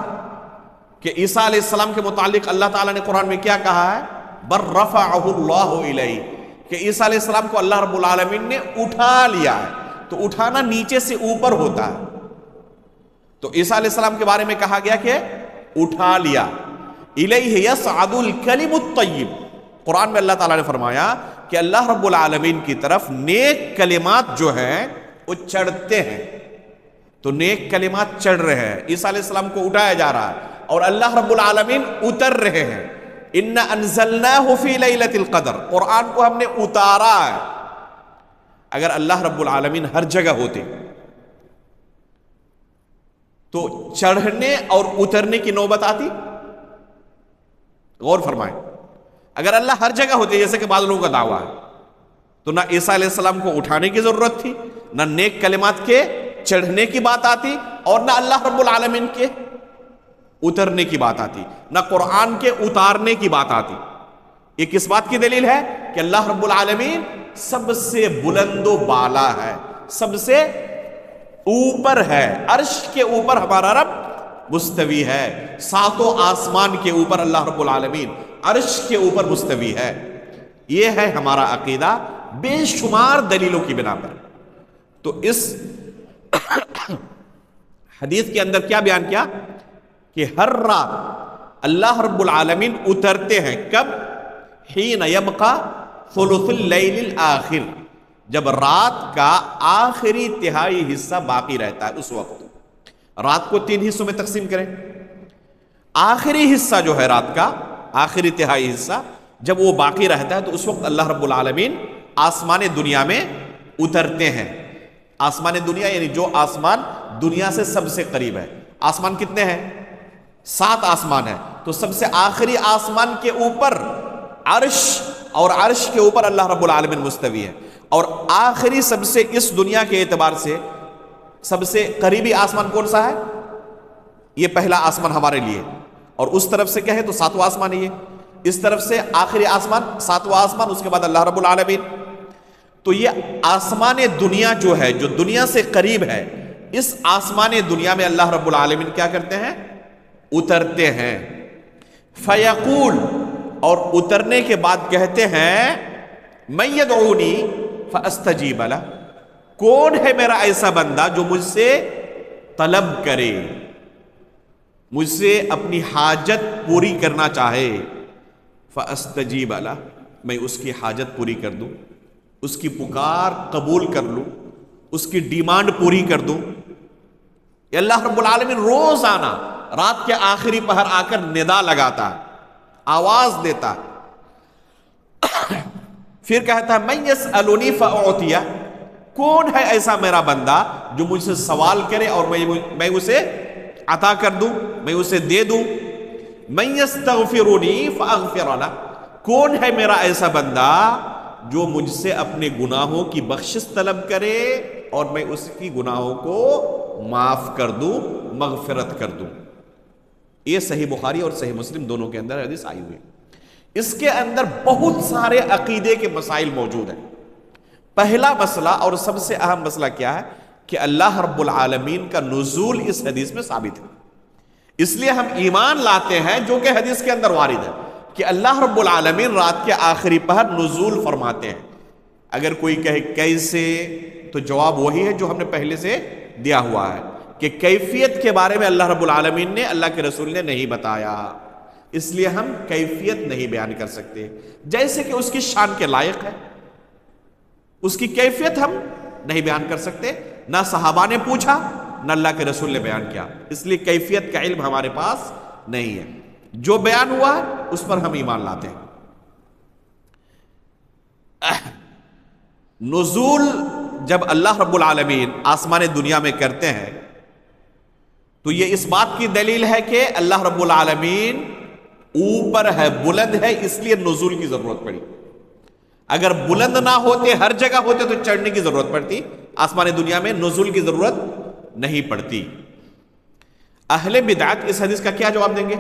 کہ عیسیٰ علیہ السلام کے متعلق اللہ تعالیٰ نے قرآن میں کیا کہا ہے؟ بر رفعہ اللہ الیہ، کہ عیسیٰ علیہ السلام کو اللہ رب العالمین نے اٹھا لیا ہے. تو اٹھانا نیچے سے اوپر ہوتا ہے. تو عیسیٰ علیہ السلام کے بارے میں کہا گیا کہ اٹھا لیا. الیہ یصعد الکلم الطیب، قرآن میں اللہ تعالیٰ نے فرمایا کہ اللہ رب العالمین کی طرف نیک کلمات جو ہیں وہ چڑھتے ہیں. تو نیک کلمات چڑھ رہے ہیں، عیسیٰ علیہ السلام کو اٹھایا جا رہا ہے اور اللہ رب العالمین اتر رہے ہیں. اِنَّا أَنزَلْنَاهُ فِي لَيْلَةِ الْقَدْرِ، قرآن کو ہم نے اتارا ہے. اگر اللہ رب العالمین ہر جگہ ہوتے تو چڑھنے اور اترنے کی نوبت آتی؟ غور فرمائیں. اگر اللہ ہر جگہ ہوتے جیسے کہ بعض لوگوں کا دعویٰ ہے تو نہ عیسیٰ علیہ السلام کو اٹھانے کی ضرورت تھی، نہ نیک کلمات کے چڑھنے کی بات آتی، اور نہ اللہ رب العالمین کے اترنے کی بات آتی، نہ قرآن کے اتارنے کی بات آتی. یہ کس بات کی دلیل ہے؟ کہ اللہ رب العالمین سب سے بلند و بالا ہے، سب سے اوپر ہے. عرش کے اوپر ہمارا رب مستوی ہے. ساتوں آسمان کے اوپر اللہ رب العالمین عرش کے اوپر مستوی ہے. یہ ہے ہمارا عقیدہ بے شمار دلیلوں کی بنا پر. تو اس حدیث کے اندر کیا بیان کیا کہ ہر رات اللہ رب العالمین اترتے ہیں. کب؟ حین یبقى ثلث اللیل الآخر، جب رات کا آخری تہائی حصہ باقی رہتا ہے. اس وقت رات کو 3 حصوں میں تقسیم کریں، آخری حصہ جو ہے رات کا آخری تہائی حصہ جب وہ باقی رہتا ہے تو اس وقت اللہ رب العالمین آسمان دنیا میں اترتے ہیں. آسمان دنیا یعنی جو آسمان دنیا سے سب سے قریب ہے. آسمان کتنے ہیں؟ 7 آسمان ہے. تو سب سے آخری آسمان کے اوپر عرش، اور عرش کے اوپر اللہ رب العالمین مستوی ہے. اور آخری سب سے اس دنیا کے اعتبار سے سب سے قریبی آسمان کون سا ہے؟ یہ پہلا آسمان ہمارے لیے. اور اس طرف سے کہے تو 7واں آسمان ہے. یہ اس طرف سے آخری آسمان 7واں آسمان، اس کے بعد اللہ رب العالمین. تو یہ آسمان دنیا جو ہے، جو دنیا سے قریب ہے، اس آسمان دنیا میں اللہ رب العالمین کیا کرتے ہیں؟ اترتے ہیں. فیقول، اور اترنے کے بعد کہتے ہیں من یدعونی فاستجیب لہ، کون ہے میرا ایسا بندہ جو مجھ سے طلب کرے، مجھ سے اپنی حاجت پوری کرنا چاہے. فاستجیب لہ، میں اس کی حاجت پوری کر دوں، اس کی پکار قبول کر لوں، اس کی ڈیمانڈ پوری کر دوں. یہ اللہ رب العالمین روزانہ رات کے آخری پہر آ کر ندا لگاتا ہے، آواز دیتا ہے. پھر کہتا ہے من یسألنی فأعطیہ، کون ہے ایسا میرا بندہ جو مجھ سے سوال کرے اور میں اسے عطا کر دوں، میں اسے دے دوں. من یستغفرنی فاغفر لہ، کون ہے میرا ایسا بندہ جو مجھ سے اپنے گناہوں کی بخشش طلب کرے اور میں اس کی گناہوں کو معاف کر دوں، مغفرت کر دوں. یہ صحیح بخاری اور صحیح مسلم دونوں کے اندر حدیث آئی ہوئی ہے. اس کے اندر بہت سارے عقیدے کے مسائل موجود ہیں. پہلا مسئلہ اور سب سے اہم مسئلہ کیا ہے کہ اللہ رب العالمین کا نزول اس حدیث میں ثابت ہے. اس لیے ہم ایمان لاتے ہیں جو کہ حدیث کے اندر وارد ہے کہ اللہ رب العالمین رات کے آخری پہر نزول فرماتے ہیں. اگر کوئی کہے کیسے، تو جواب وہی ہے جو ہم نے پہلے سے دیا ہوا ہے کہ کیفیت کے بارے میں اللہ رب العالمین نے، اللہ کے رسول نے نہیں بتایا، اس لیے ہم کیفیت نہیں بیان کر سکتے. جیسے کہ اس کی شان کے لائق ہے، اس کی کیفیت ہم نہیں بیان کر سکتے. نہ صحابہ نے پوچھا نہ اللہ کے رسول نے بیان کیا، اس لیے کیفیت کا علم ہمارے پاس نہیں ہے. جو بیان ہوا ہے اس پر ہم ایمان لاتے ہیں. نزول جب اللہ رب العالمین آسمان دنیا میں کرتے ہیں تو یہ اس بات کی دلیل ہے کہ اللہ رب العالمین اوپر ہے، بلند ہے، اس لیے نزول کی ضرورت پڑی. اگر بلند نہ ہوتے، ہر جگہ ہوتے تو چڑھنے کی ضرورت پڑتی. آسمان دنیا میں نزول کی ضرورت نہیں پڑتی۔ اہل بدعت اس حدیث کا کیا جواب دیں گے؟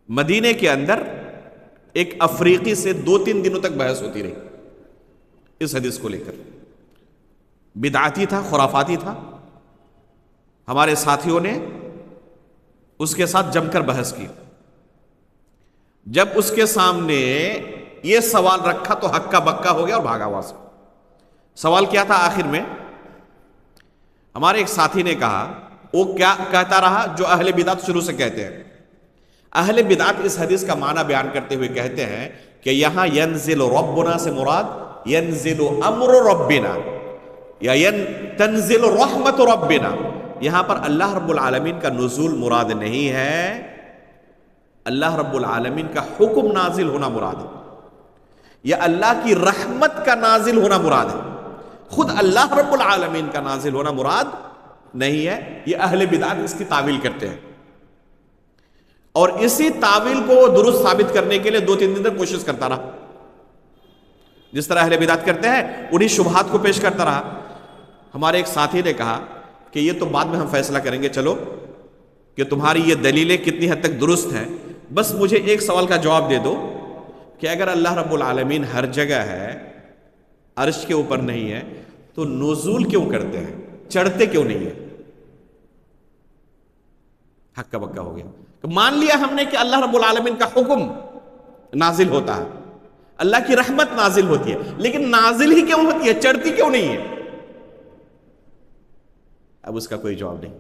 مدینے کے اندر ایک افریقی سے 2-3 دنوں تک بحث ہوتی رہی اس حدیث کو لے کر۔ بدعتی تھا، خرافاتی تھا، ہمارے ساتھیوں نے اس کے ساتھ جم کر بحث کی۔ جب اس کے سامنے یہ سوال رکھا تو ہکا بکا ہو گیا اور بھاگا وہاں سے۔ سوال کیا تھا آخر میں؟ ہمارے ایک ساتھی نے کہا، وہ کیا کہتا رہا جو اہل بدعت شروع سے کہتے ہیں۔ اہل بدعت اس حدیث کا معنی بیان کرتے ہوئے کہتے ہیں کہ یہاں ینزل ربنا سے مراد ینزل امر ربنا یا تنزل رحمت ربنا، یہاں پر اللہ رب العالمین کا نزول مراد نہیں ہے، اللہ رب العالمین کا حکم نازل ہونا مراد ہے، یا اللہ کی رحمت کا نازل ہونا مراد ہے، خود اللہ رب العالمین کا نازل ہونا مراد نہیں ہے۔ یہ اہل بدعت اس کی تعویل کرتے ہیں، اور اسی تعویل کو وہ درست ثابت کرنے کے لیے 2-3 دن تک کوشش کرتا رہا، جس طرح اہل بدعت کرتے ہیں انہی شبہات کو پیش کرتا رہا۔ ہمارے ایک ساتھی نے کہا کہ یہ تو بعد میں ہم فیصلہ کریں گے، چلو کہ تمہاری یہ دلیلیں کتنی حد تک درست ہیں، بس مجھے ایک سوال کا جواب دے دو کہ اگر اللہ رب العالمین ہر جگہ ہے، عرش کے اوپر نہیں ہے، تو نزول کیوں کرتے ہیں، چڑھتے کیوں نہیں ہے؟ ہکا بکا ہو گیا۔ مان لیا ہم نے کہ اللہ رب العالمین کا حکم نازل ہوتا ہے، اللہ کی رحمت نازل ہوتی ہے، لیکن نازل ہی کیوں ہوتی ہے، چڑھتی کیوں نہیں ہے؟ اب اس کا کوئی جواب نہیں۔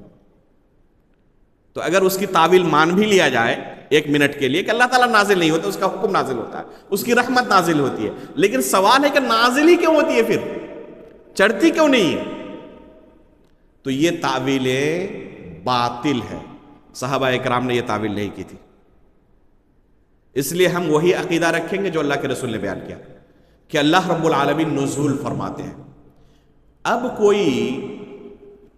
تو اگر اس کی تعویل مان بھی لیا جائے 1 منٹ کے لیے کہ اللہ تعالیٰ نازل نہیں ہوتا، اس کا حکم نازل ہوتا ہے، اس کی رحمت نازل ہوتی ہے، لیکن سوال ہے کہ نازل ہی کیوں ہوتی ہے، پھر چڑھتی کیوں نہیں ہے؟ تو یہ تعویلیں باطل ہے، صحابہ اکرام نے یہ تعویل نہیں کی تھی۔ اس لیے ہم وہی عقیدہ رکھیں گے جو اللہ کے رسول نے بیان کیا کہ اللہ رب العالمین نزول فرماتے ہیں۔ اب کوئی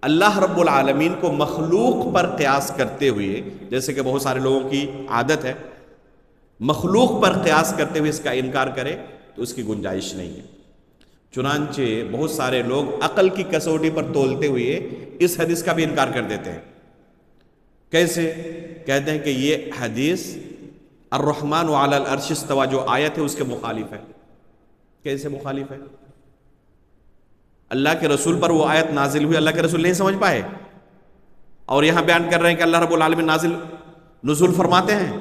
اللہ رب العالمین کو مخلوق پر قیاس کرتے ہوئے، جیسے کہ بہت سارے لوگوں کی عادت ہے، مخلوق پر قیاس کرتے ہوئے اس کا انکار کرے تو اس کی گنجائش نہیں ہے۔ چنانچہ بہت سارے لوگ عقل کی کسوٹی پر تولتے ہوئے اس حدیث کا بھی انکار کر دیتے ہیں۔ کیسے؟ کہتے ہیں کہ یہ حدیث الرحمن علی العرش استوى جو آیت ہے اس کے مخالف ہے۔ کیسے مخالف ہے؟ اللہ کے رسول پر وہ آیت نازل ہوئی، اللہ کے رسول نہیں سمجھ پائے، اور یہاں بیان کر رہے ہیں کہ اللہ رب العالمین نزول فرماتے ہیں۔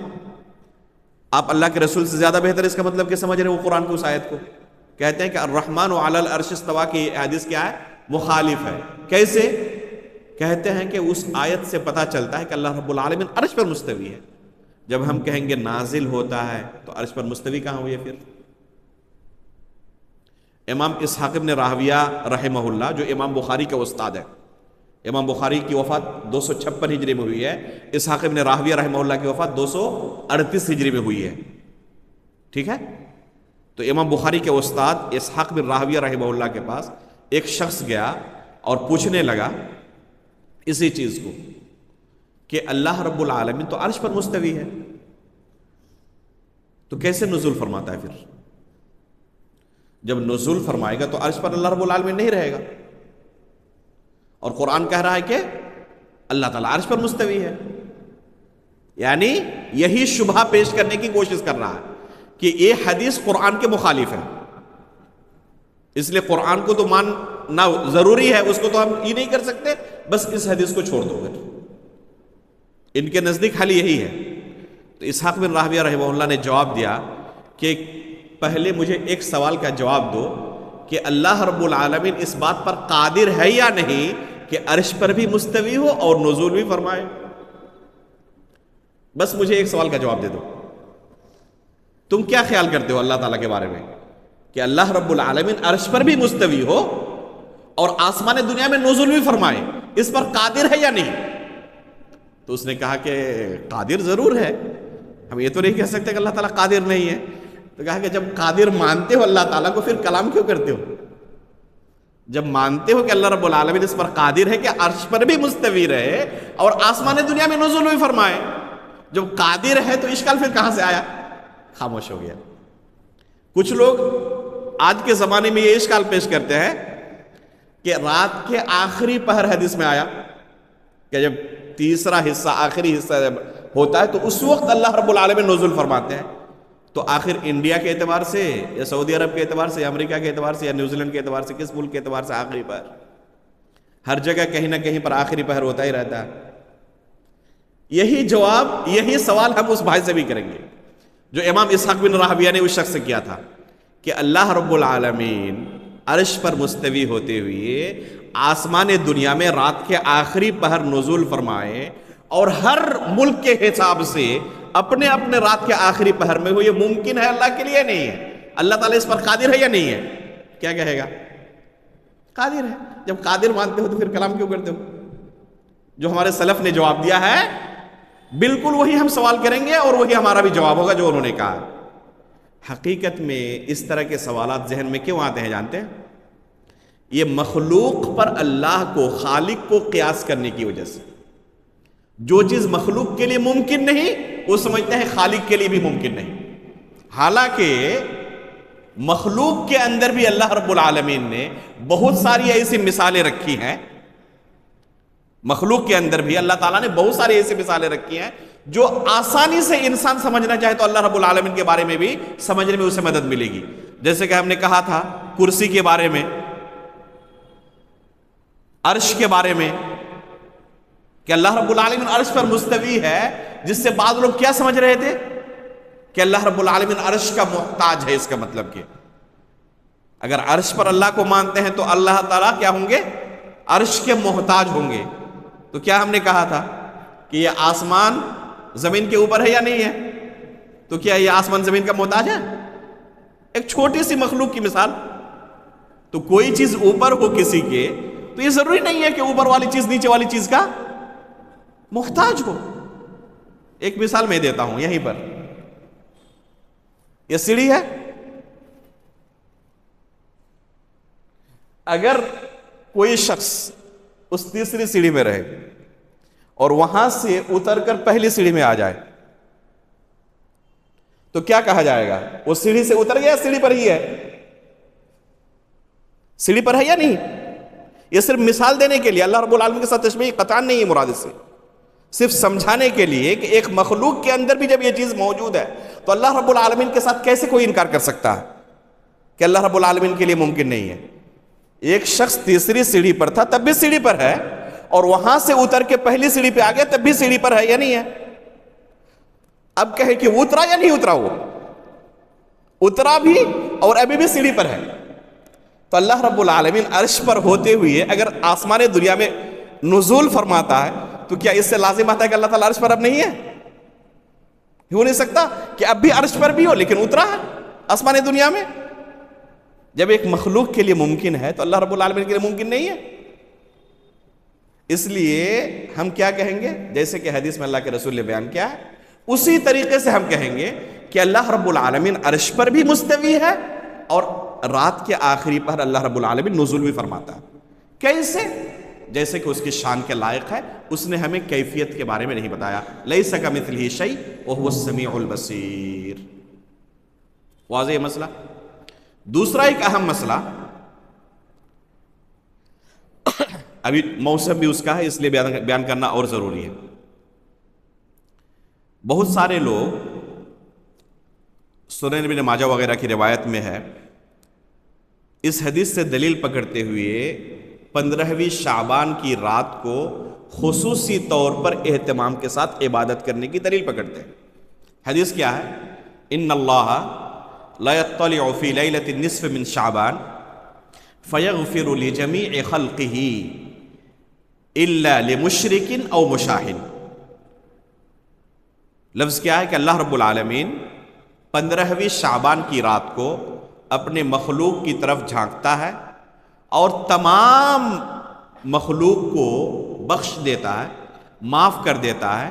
آپ اللہ کے رسول سے زیادہ بہتر اس کا مطلب کہ سمجھ رہے ہیں وہ قرآن کی اس آیت کو۔ کہتے ہیں کہ الرحمن علی العرش استوى کی حدیث کیا ہے؟ مخالف ہے۔ کیسے؟ کہتے ہیں کہ اس آیت سے پتہ چلتا ہے کہ اللہ رب العالمین عرش پر مستوی ہے۔ جب ہم کہیں گے نازل ہوتا ہے تو عرش پر مستوی کہاں ہوئی ہے پھر؟ امام اسحاق ابن راہویہ رحمہ اللہ جو امام بخاری کے استاد ہے، امام بخاری کی وفات 256 ہجری میں ہوئی ہے، اسحاق ابن راہویہ رحمہ اللہ کی وفات 238 ہجری میں ہوئی ہے، ٹھیک ہے؟ تو امام بخاری کے استاد اسحاق بن راہویہ رحمہ اللہ کے پاس ایک شخص گیا اور پوچھنے لگا اسی چیز کو کہ اللہ رب العالمین تو عرش پر مستوی ہے، تو کیسے نزول فرماتا ہے پھر؟ جب نزول فرمائے گا تو عرش پر اللہ رب العالمین نہیں رہے گا، اور قرآن کہہ رہا ہے کہ اللہ تعالیٰ عرش پر مستوی ہے، یعنی یہی شبہ پیش کرنے کی کوشش کر رہا ہے کہ یہ حدیث قرآن کے مخالف ہے، اس لیے قرآن کو تو ماننا ضروری ہے، اس کو تو ہم یہ نہیں کر سکتے، بس اس حدیث کو چھوڑ دو گے۔ ان کے نزدیک حل یہی ہے۔ تو اسحاق بن راہویہ رحمہ اللہ نے جواب دیا کہ پہلے مجھے ایک سوال کا جواب دو کہ اللہ رب العالمین اس بات پر قادر ہے یا نہیں کہ عرش پر بھی مستوی ہو اور نزول بھی فرمائے؟ بس مجھے ایک سوال کا جواب دے دو، تم کیا خیال کرتے ہو اللہ تعالیٰ کے بارے میں کہ اللہ رب العالمین عرش پر بھی مستوی ہو اور آسمان دنیا میں نزول بھی فرمائے، اس پر قادر ہے یا نہیں؟ تو اس نے کہا کہ قادر ضرور ہے، ہم یہ تو نہیں کہہ سکتے کہ اللہ تعالیٰ قادر نہیں ہے۔ تو کہا کہ جب قادر مانتے ہو اللہ تعالیٰ کو، پھر کلام کیوں کرتے ہو؟ جب مانتے ہو کہ اللہ رب العالمین اس پر قادر ہے کہ عرش پر بھی مستوی رہے اور آسمان دنیا میں نزول بھی فرمائے، جب قادر ہے تو اشکال پھر کہاں سے آیا؟ خاموش ہو گیا۔ کچھ لوگ آج کے زمانے میں یہ اشکال پیش کرتے ہیں کہ رات کے آخری پہر حدیث میں آیا کہ جب تیسرا حصہ آخری حصہ جب ہوتا ہے تو اس وقت اللہ رب العالمین نزول فرماتے ہیں. تو آخر انڈیا کے اعتبار سے یا سعودی عرب کے اعتبار سے یا امریکہ کے اعتبار سے یا نیوزی لینڈ کے اعتبار سے کس ملک کے اعتبار سے آخری پہر؟ ہر جگہ کہیں نہ کہیں پر آخری پہر ہوتا ہی رہتا ہے. یہی جواب یہی سوال ہم اس بھائی سے بھی کریں گے جو امام اسحاق بن راہویہ نے اس شخص سے کیا تھا کہ اللہ رب العالمین عرش پر مستوی ہوتے ہوئے آسمان دنیا میں رات کے آخری پہر نزول فرمائے اور ہر ملک کے حساب سے اپنے اپنے رات کے آخری پہر میں ہو. یہ ممکن ہے اللہ کے لیے؟ نہیں ہے. اللہ تعالیٰ اس پر قادر ہے یا نہیں ہے؟ کیا کہے گا؟ قادر ہے. جب قادر مانتے ہو تو پھر کلام کیوں کرتے ہو؟ جو ہمارے سلف نے جواب دیا ہے بالکل وہی ہم سوال کریں گے اور وہی ہمارا بھی جواب ہوگا جو انہوں نے کہا. حقیقت میں اس طرح کے سوالات ذہن میں کیوں آتے ہیں جانتے ہیں؟ یہ مخلوق پر اللہ کو، خالق کو قیاس کرنے کی وجہ سے. جو چیز مخلوق کے لیے ممکن نہیں وہ سمجھتے ہیں خالق کے لیے بھی ممکن نہیں. حالانکہ مخلوق کے اندر بھی اللہ رب العالمین نے بہت ساری ایسی مثالیں رکھی ہیں. مخلوق کے اندر بھی اللہ تعالیٰ نے بہت ساری ایسی مثالیں رکھی ہیں جو آسانی سے انسان سمجھنا چاہے تو اللہ رب العالمین کے بارے میں بھی سمجھنے میں اسے مدد ملے گی. جیسے کہ ہم نے کہا تھا کرسی کے بارے میں، عرش کے بارے میں، کہ اللہ رب العالمین عرش پر مستوی ہے، جس سے بعض لوگ کیا سمجھ رہے تھے کہ اللہ رب العالمین عرش کا محتاج ہے. اس کا مطلب کہ اگر عرش پر اللہ کو مانتے ہیں تو اللہ تعالیٰ کیا ہوں گے؟ عرش کے محتاج ہوں گے. تو کیا ہم نے کہا تھا کہ یہ آسمان زمین کے اوپر ہے یا نہیں ہے؟ تو کیا یہ آسمان زمین کا محتاج ہے؟ ایک چھوٹی سی مخلوق کی مثال. تو کوئی چیز اوپر ہو کسی کے تو یہ ضروری نہیں ہے کہ اوپر والی چیز نیچے والی چیز کا محتاج ہو. ایک مثال میں دیتا ہوں یہیں پر. یہ سیڑھی ہے، اگر کوئی شخص اس تیسری سیڑھی میں رہے اور وہاں سے اتر کر پہلی سیڑھی میں آ جائے تو کیا کہا جائے گا؟ وہ سیڑھی سے اتر گیا، سیڑھی پر ہی ہے. سیڑھی پر ہے یا نہیں؟ یہ صرف مثال دینے کے لیے، اللہ رب العالمین کے ساتھ تشبیہ قطعاً نہیں ہے مراد اس سے، صرف سمجھانے کے لیے کہ ایک مخلوق کے اندر بھی جب یہ چیز موجود ہے تو اللہ رب العالمین کے ساتھ کیسے کوئی انکار کر سکتا ہے کہ اللہ رب العالمین کے لیے ممکن نہیں ہے. ایک شخص تیسری سیڑھی پر تھا تب بھی سیڑھی پر ہے، اور وہاں سے اتر کے پہلی سیڑھی پہ آ گیا تب بھی سیڑھی پر ہے یا نہیں ہے؟ اب کہے کہ وہ اترا یا نہیں اترا؟ وہ اترا بھی اور ابھی بھی سیڑھی پر ہے. تو اللہ رب العالمین عرش پر ہوتے ہوئے اگر آسمان دنیا میں نزول فرماتا ہے تو کیا اس سے لازم آتا ہے کہ اللہ تعالیٰ عرش پر اب نہیں ہے؟ ہو نہیں سکتا کہ اب بھی عرش پر بھی ہو لیکن اترا ہے آسمان دنیا میں. جب ایک مخلوق کے لیے ممکن ہے تو اللہ رب العالمین کے لیے ممکن نہیں ہے. اس لیے ہم کیا کہیں گے؟ جیسے کہ حدیث میں اللہ کے رسول نے بیان کیا ہے اسی طریقے سے ہم کہیں گے کہ اللہ رب العالمین عرش پر بھی مستوی ہے اور رات کے آخری پر اللہ رب العالمین نزول بھی فرماتا ہے. کیسے؟ جیسے کہ اس کی شان کے لائق ہے. اس نے ہمیں کیفیت کے بارے میں نہیں بتایا. لیس کمثلہ شیء وہو السمیع البصیر. واضح مسئلہ. دوسرا ایک اہم مسئلہ، ابھی موسم بھی اس کا ہے اس لیے بیان کرنا اور ضروری ہے. بہت سارے لوگ سنن ابن ماجہ وغیرہ کی روایت میں ہے، اس حدیث سے دلیل پکڑتے ہوئے 15ویں شعبان کی رات کو خصوصی طور پر اہتمام کے ساتھ عبادت کرنے کی دلیل پکڑتے ہیں. حدیث کیا ہے؟ ان اللہ لا يطلع في ليلة النصف من شعبان فيغفر لجميع خلقه إلا لمشرك أو مشاهد. لفظ کیا ہے کہ اللہ رب العالمین 15ویں شعبان کی رات کو اپنے مخلوق کی طرف جھانکتا ہے اور تمام مخلوق کو بخش دیتا ہے، معاف کر دیتا ہے،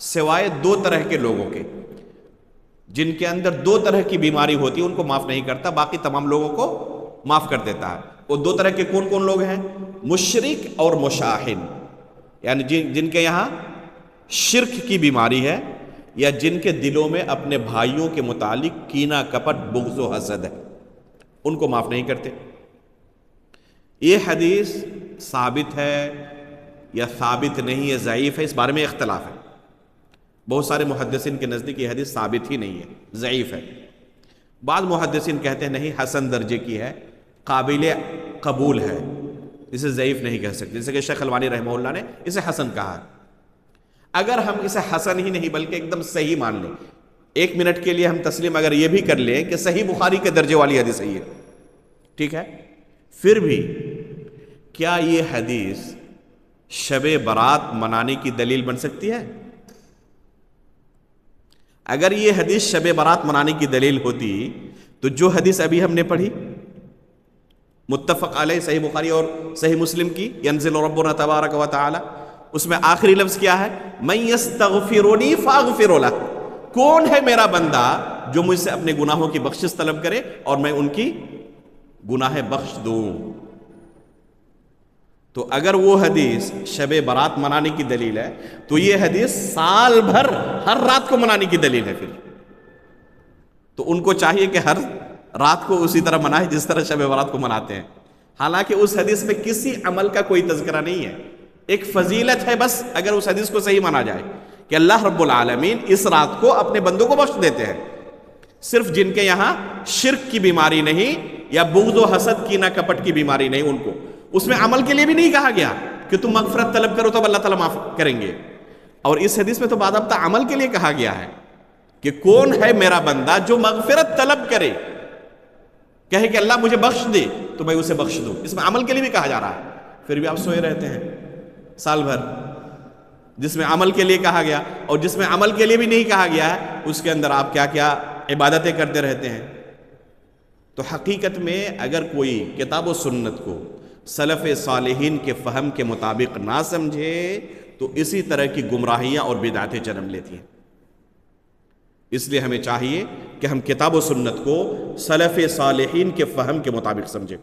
سوائے 2 طرح کے لوگوں کے. جن کے اندر 2 طرح کی بیماری ہوتی ہے ان کو معاف نہیں کرتا، باقی تمام لوگوں کو معاف کر دیتا ہے. وہ 2 طرح کے کون کون لوگ ہیں؟ مشرک اور مشاہن، یعنی جن کے یہاں شرک کی بیماری ہے یا جن کے دلوں میں اپنے بھائیوں کے متعلق کینہ، کپٹ، بغض و حسد ہے، ان کو معاف نہیں کرتے. یہ حدیث ثابت ہے یا ثابت نہیں ہے، ضعیف ہے، اس بارے میں اختلاف ہے۔ بہت سارے محدثین کے نزدیک یہ حدیث ثابت ہی نہیں ہے، ضعیف ہے۔ بعض محدثین کہتے ہیں نہیں، حسن درجے کی ہے، قابل قبول ہے، اسے ضعیف نہیں کہہ سکتے، جیسے کہ شیخ البانی رحمہ اللہ نے اسے حسن کہا ہے۔ اگر ہم اسے حسن ہی نہیں بلکہ ایک دم صحیح مان لیں، 1 منٹ کے لیے ہم تسلیم اگر یہ بھی کر لیں کہ صحیح بخاری کے درجے والی حدیث ہے، ٹھیک ہے، پھر بھی کیا یہ حدیث شب برات منانے کی دلیل بن سکتی ہے؟ اگر یہ حدیث شب برات منانے کی دلیل ہوتی تو جو حدیث ابھی ہم نے پڑھی متفق علیہ صحیح بخاری اور صحیح مسلم کی، ینزل ربنا تبارک و تعالی، اس میں آخری لفظ کیا ہے؟ من یستغفرنی فاغفر لہ، کون ہے میرا بندہ جو مجھ سے اپنے گناہوں کی بخشش طلب کرے اور میں ان کی گناہ بخش دوں۔ تو اگر وہ حدیث شب برات منانے کی دلیل ہے تو یہ حدیث سال بھر ہر رات کو منانے کی دلیل ہے۔ پھر تو ان کو چاہیے کہ ہر رات کو اسی طرح منائے جس طرح شب برات کو مناتے ہیں، حالانکہ اس حدیث میں کسی عمل کا کوئی تذکرہ نہیں ہے، ایک فضیلت ہے بس اگر اس حدیث کو صحیح مانا جائے کہ اللہ رب العالمین اس رات کو اپنے بندوں کو بخش دیتے ہیں۔ صرف جن کے یہاں شرک کی بیماری نہیں یا بغض و حسد کی نہ کپٹ کی بیماری نہیں، ان کو اس میں عمل کے لیے بھی نہیں کہا گیا کہ تم مغفرت طلب کرو تو اللہ تعالیٰ معاف کریں گے، اور اس حدیث میں تو باضابطہ عمل کے لیے کہا گیا ہے کہ کون ہے میرا بندہ جو مغفرت طلب کرے، کہے کہ اللہ مجھے بخش دے تو میں اسے بخش دوں، اس میں عمل کے لیے بھی کہا جا رہا ہے۔ پھر بھی آپ سوئے رہتے ہیں سال بھر، جس میں عمل کے لیے کہا گیا اور جس میں عمل کے لیے بھی نہیں کہا گیا ہے اس کے اندر آپ کیا کیا عبادتیں کرتے رہتے ہیں۔ تو حقیقت میں اگر کوئی کتاب و سنت کو سلف صالحین کے فہم کے مطابق نہ سمجھے تو اسی طرح کی گمراہیاں اور بدعتیں جنم لیتی ہیں۔ اس لیے ہمیں چاہیے کہ ہم کتاب و سنت کو سلف صالحین کے فہم کے مطابق سمجھیں۔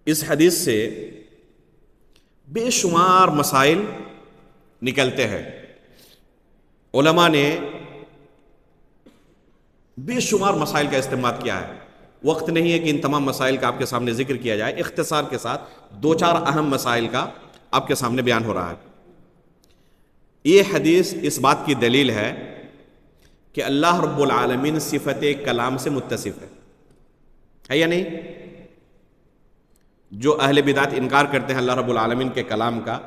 اس حدیث سے بے شمار مسائل نکلتے ہیں۔ علماء نے بے شمار مسائل کا استعمال کیا ہے، وقت نہیں ہے کہ ان تمام مسائل کا آپ کے سامنے ذکر کیا جائے، اختصار کے ساتھ 2-4 اہم مسائل کا آپ کے سامنے بیان ہو رہا ہے۔ یہ حدیث اس بات کی دلیل ہے کہ اللہ رب العالمین صفت کلام سے متصف ہے یا نہیں؟ جو اہل بدعت انکار کرتے ہیں اللہ رب العالمین کے کلام کا،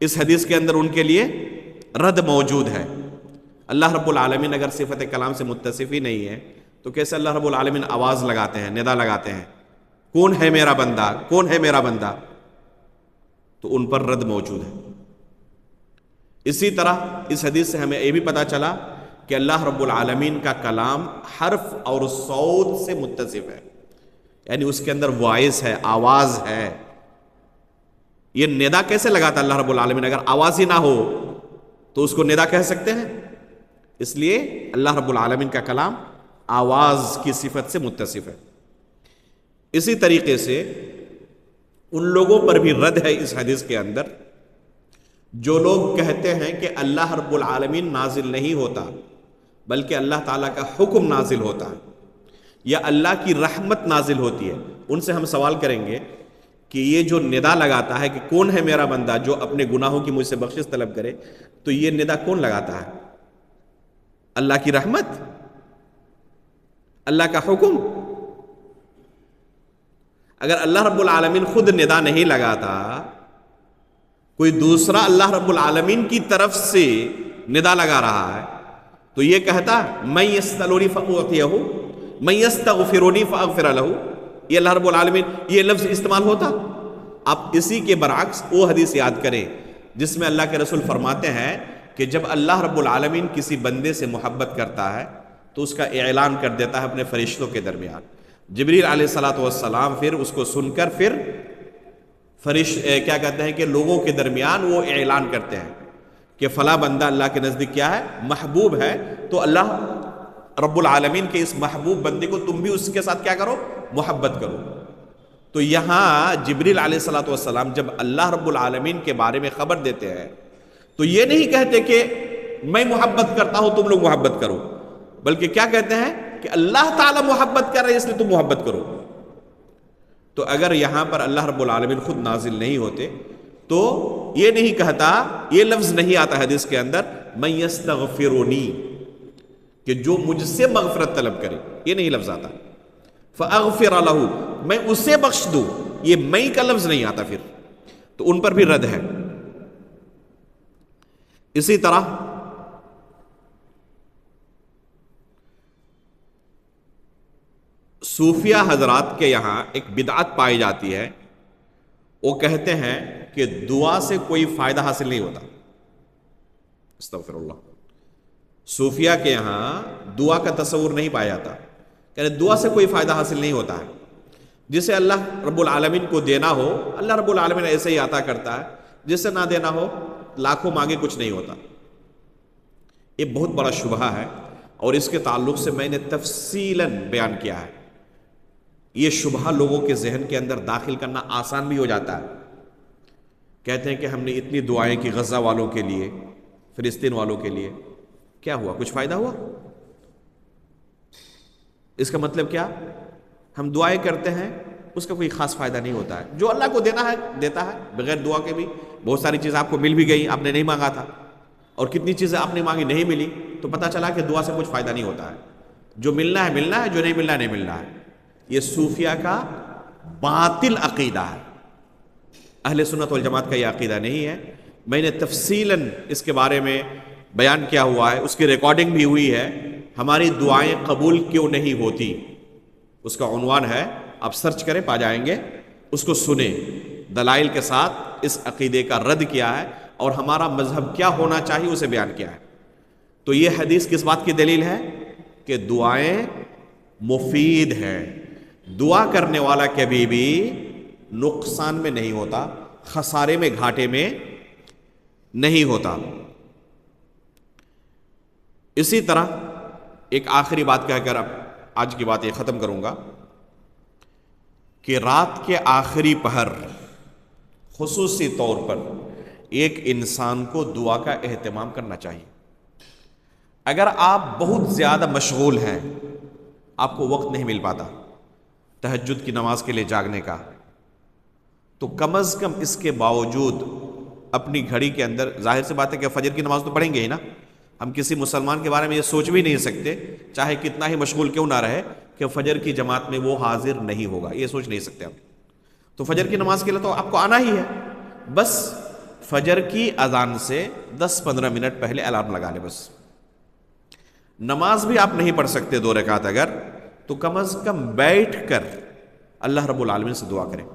اس حدیث کے اندر ان کے لیے رد موجود ہے۔ اللہ رب العالمین اگر صفت کلام سے متصف ہی نہیں ہے تو کیسے اللہ رب العالمین آواز لگاتے ہیں، ندا لگاتے ہیں، کون ہے میرا بندہ، کون ہے میرا بندہ؟ تو ان پر رد موجود ہے۔ اسی طرح اس حدیث سے ہمیں یہ بھی پتہ چلا کہ اللہ رب العالمین کا کلام حرف اور صوت سے متصف ہے، یعنی اس کے اندر وائس ہے، آواز ہے۔ یہ ندا کیسے لگاتا اللہ رب العالمین؟ اگر آواز ہی نہ ہو تو اس کو ندا کہہ سکتے ہیں؟ اس لیے اللہ رب العالمین کا کلام آواز کی صفت سے متصف ہے۔ اسی طریقے سے ان لوگوں پر بھی رد ہے اس حدیث کے اندر جو لوگ کہتے ہیں کہ اللہ رب العالمین نازل نہیں ہوتا بلکہ اللہ تعالیٰ کا حکم نازل ہوتا ہے یا اللہ کی رحمت نازل ہوتی ہے۔ ان سے ہم سوال کریں گے کہ یہ جو ندا لگاتا ہے کہ کون ہے میرا بندہ جو اپنے گناہوں کی مجھ سے بخشش طلب کرے، تو یہ ندا کون لگاتا ہے؟ اللہ کی رحمت؟ اللہ کا حکم؟ اگر اللہ رب العالمین خود ندا نہیں لگاتا، کوئی دوسرا اللہ رب العالمین کی طرف سے ندا لگا رہا ہے تو یہ کہتا من یسألنی فأعطیہ، من یستغفرنی فأغفر لہ، یہ اللہ رب العالمین یہ لفظ استعمال ہوتا؟ آپ اسی کے برعکس وہ حدیث یاد کریں جس میں اللہ کے رسول فرماتے ہیں کہ جب اللہ رب العالمین کسی بندے سے محبت کرتا ہے تو اس کا اعلان کر دیتا ہے اپنے فرشتوں کے درمیان۔ جبریل علیہ السلام پھر اس کو سن کر پھر کیا کہتے ہیں کہ لوگوں کے درمیان وہ اعلان کرتے ہیں کہ فلاں بندہ اللہ کے نزدیک کیا ہے؟ محبوب ہے، تو اللہ رب العالمین کے اس محبوب بندے کو تم بھی اس کے ساتھ کیا کرو؟ محبت کرو۔ تو یہاں جبریل علیہ السلام جب اللہ رب العالمین کے بارے میں خبر دیتے ہیں تو یہ نہیں کہتے کہ میں محبت کرتا ہوں تم لوگ محبت کرو، بلکہ کیا کہتے ہیں کہ اللہ تعالیٰ محبت کر رہے ہیں اس لیے تم محبت کرو. تو اگر یہاں پر اللہ رب العالمین خود نازل نہیں ہوتے تو یہ نہیں کہتا، یہ لفظ نہیں آتا حدیث کے اندر من یستغفرنی، کہ جو مجھ سے مغفرت طلب کرے، یہ نہیں لفظ آتا. فاغفر لہ، میں اسے بخش دوں، یہ میں کا لفظ نہیں آتا پھر، تو ان پر بھی رد ہے. اسی طرح صوفیہ حضرات کے یہاں ایک بدعت پائی جاتی ہے، وہ کہتے ہیں کہ دعا سے کوئی فائدہ حاصل نہیں ہوتا. استغفر اللہ. صوفیہ کے یہاں دعا کا تصور نہیں پایا جاتا، کہ دعا سے کوئی فائدہ حاصل نہیں ہوتا ہے. جسے اللہ رب العالمین کو دینا ہو اللہ رب العالمین ایسے ہی عطا کرتا ہے، جسے نہ دینا ہو لاکھوں مانگے کچھ نہیں ہوتا. یہ بہت بڑا شبہہ ہے، اور اس کے تعلق سے میں نے تفصیلاً بیان کیا ہے. یہ شبہہ لوگوں کے ذہن کے اندر داخل کرنا آسان بھی ہو جاتا ہے. کہتے ہیں کہ ہم نے اتنی دعائیں کی غزہ والوں کے لیے، فلسطین والوں کے لیے، کیا ہوا؟ کچھ فائدہ ہوا؟ اس کا مطلب کیا؟ ہم دعائیں کرتے ہیں، اس کا کوئی خاص فائدہ نہیں ہوتا ہے. جو اللہ کو دینا ہے دیتا ہے، بغیر دعا کے بھی بہت ساری چیزیں آپ کو مل بھی گئی، آپ نے نہیں مانگا تھا، اور کتنی چیزیں آپ نے مانگی نہیں ملی، تو پتہ چلا کہ دعا سے کچھ فائدہ نہیں ہوتا ہے. جو ملنا ہے ملنا ہے، جو نہیں ملنا ہے نہیں ملنا ہے. یہ صوفیہ کا باطل عقیدہ ہے. اہل سنت والجماعت کا یہ عقیدہ نہیں ہے. میں نے تفصیلاً اس کے بارے میں بیان کیا ہوا ہے، اس کی ریکارڈنگ بھی ہوئی ہے. ہماری دعائیں قبول کیوں نہیں ہوتی، اس کا عنوان ہے، آپ سرچ کریں پا جائیں گے، اس کو سنیں. دلائل کے ساتھ اس عقیدے کا رد کیا ہے، اور ہمارا مذہب کیا ہونا چاہیے اسے بیان کیا ہے. تو یہ حدیث کس بات کی دلیل ہے؟ کہ دعائیں مفید ہیں. دعا کرنے والا کبھی بھی نقصان میں نہیں ہوتا، خسارے میں، گھاٹے میں نہیں ہوتا. اسی طرح ایک آخری بات کہہ کر اب آج کی بات یہ ختم کروں گا کہ رات کے آخری پہر خصوصی طور پر ایک انسان کو دعا کا اہتمام کرنا چاہیے. اگر آپ بہت زیادہ مشغول ہیں، آپ کو وقت نہیں مل پاتا تہجد کی نماز کے لیے جاگنے کا، تو کم از کم اس کے باوجود اپنی گھڑی کے اندر، ظاہر سی بات ہے کہ فجر کی نماز تو پڑھیں گے ہی نا. ہم کسی مسلمان کے بارے میں یہ سوچ بھی نہیں سکتے، چاہے کتنا ہی مشغول کیوں نہ رہے، کہ فجر کی جماعت میں وہ حاضر نہیں ہوگا. یہ سوچ نہیں سکتے ہم. تو فجر کی نماز کے لیے تو آپ کو آنا ہی ہے. بس فجر کی اذان سے 10-15 منٹ پہلے الارم لگا لیں. بس نماز بھی آپ نہیں پڑھ سکتے 2 رکعت اگر، تو کم از کم بیٹھ کر اللہ رب العالمین سے دعا کریں.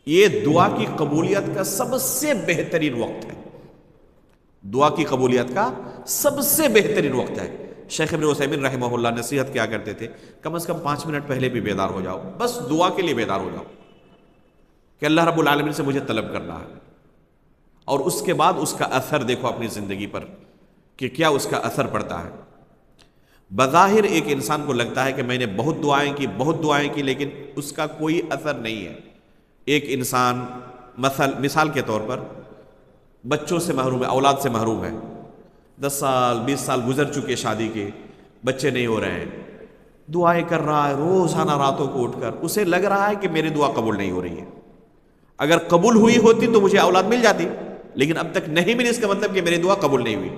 یہ دعا کی قبولیت کا سب سے بہترین وقت ہے. دعا کی قبولیت کا سب سے بہترین وقت ہے. شیخ ابن عثیمین رحمہ اللہ نصیحت کیا کرتے تھے، کم از کم 5 منٹ پہلے بھی بیدار ہو جاؤ، بس دعا کے لیے بیدار ہو جاؤ کہ اللہ رب العالمین سے مجھے طلب کرنا ہے. اور اس کے بعد اس کا اثر دیکھو اپنی زندگی پر کہ کیا اس کا اثر پڑتا ہے. بظاہر ایک انسان کو لگتا ہے کہ میں نے بہت دعائیں کی لیکن اس کا کوئی اثر نہیں ہے. ایک انسان مثال کے طور پر بچوں سے محروم ہے، اولاد سے محروم ہے، 10 سال 20 سال گزر چکے شادی کے، بچے نہیں ہو رہے ہیں، دعائیں کر رہا ہے روزانہ راتوں کو اٹھ کر، اسے لگ رہا ہے کہ میری دعا قبول نہیں ہو رہی ہے. اگر قبول ہوئی ہوتی تو مجھے اولاد مل جاتی، لیکن اب تک نہیں ملی، اس کا مطلب کہ میری دعا قبول نہیں ہوئی.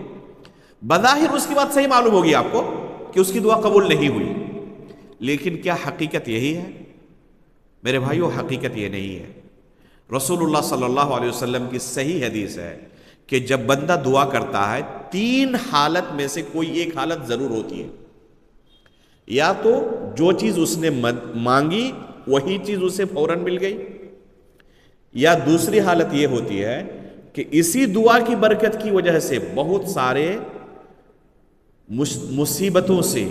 بظاہر اس کی بات صحیح معلوم ہوگی آپ کو کہ اس کی دعا قبول نہیں ہوئی، لیکن کیا حقیقت یہی ہے؟ میرے بھائیو، حقیقت یہ نہیں ہے. رسول اللہ صلی اللہ علیہ وسلم کی صحیح حدیث ہے کہ جب بندہ دعا کرتا ہے 3 حالت میں سے کوئی ایک حالت ضرور ہوتی ہے. یا تو جو چیز اس نے مانگی وہی چیز اسے فوراً مل گئی، یا دوسری حالت یہ ہوتی ہے کہ اسی دعا کی برکت کی وجہ سے بہت سارے مصیبتوں سے،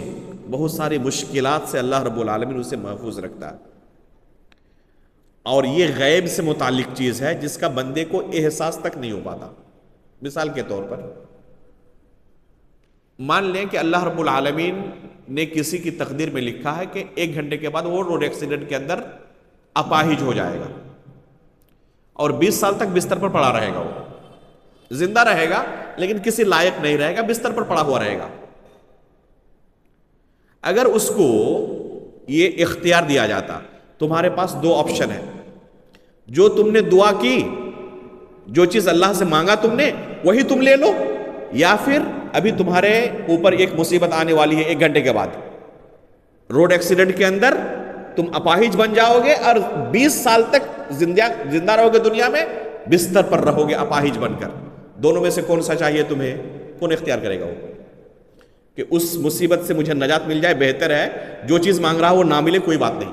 بہت ساری مشکلات سے اللہ رب العالمین اسے محفوظ رکھتا ہے. اور یہ غیب سے متعلق چیز ہے جس کا بندے کو احساس تک نہیں ہو پاتا. مثال کے طور پر مان لیں کہ اللہ رب العالمین نے کسی کی تقدیر میں لکھا ہے کہ 1 گھنٹے کے بعد وہ روڈ ایکسیڈنٹ کے اندر اپاہج ہو جائے گا اور 20 سال تک بستر پر پڑا رہے گا. وہ زندہ رہے گا لیکن کسی لائق نہیں رہے گا، بستر پر پڑا ہوا رہے گا. اگر اس کو یہ اختیار دیا جاتا تمہارے پاس دو آپشن ہے، جو تم نے دعا کی، جو چیز اللہ سے مانگا تم نے وہی تم لے لو، یا پھر ابھی تمہارے اوپر ایک مصیبت آنے والی ہے 1 گھنٹے کے بعد، روڈ ایکسیڈنٹ کے اندر تم اپاہج بن جاؤ گے اور 20 سال تک زندہ رہو گے، دنیا میں بستر پر رہو گے اپاہج بن کر. دونوں میں سے کون سا چاہیے تمہیں؟ کون اختیار کرے گا وہ کہ اس مصیبت سے مجھے نجات مل جائے؟ بہتر ہے جو چیز مانگ رہا وہ نہ ملے، کوئی بات نہیں.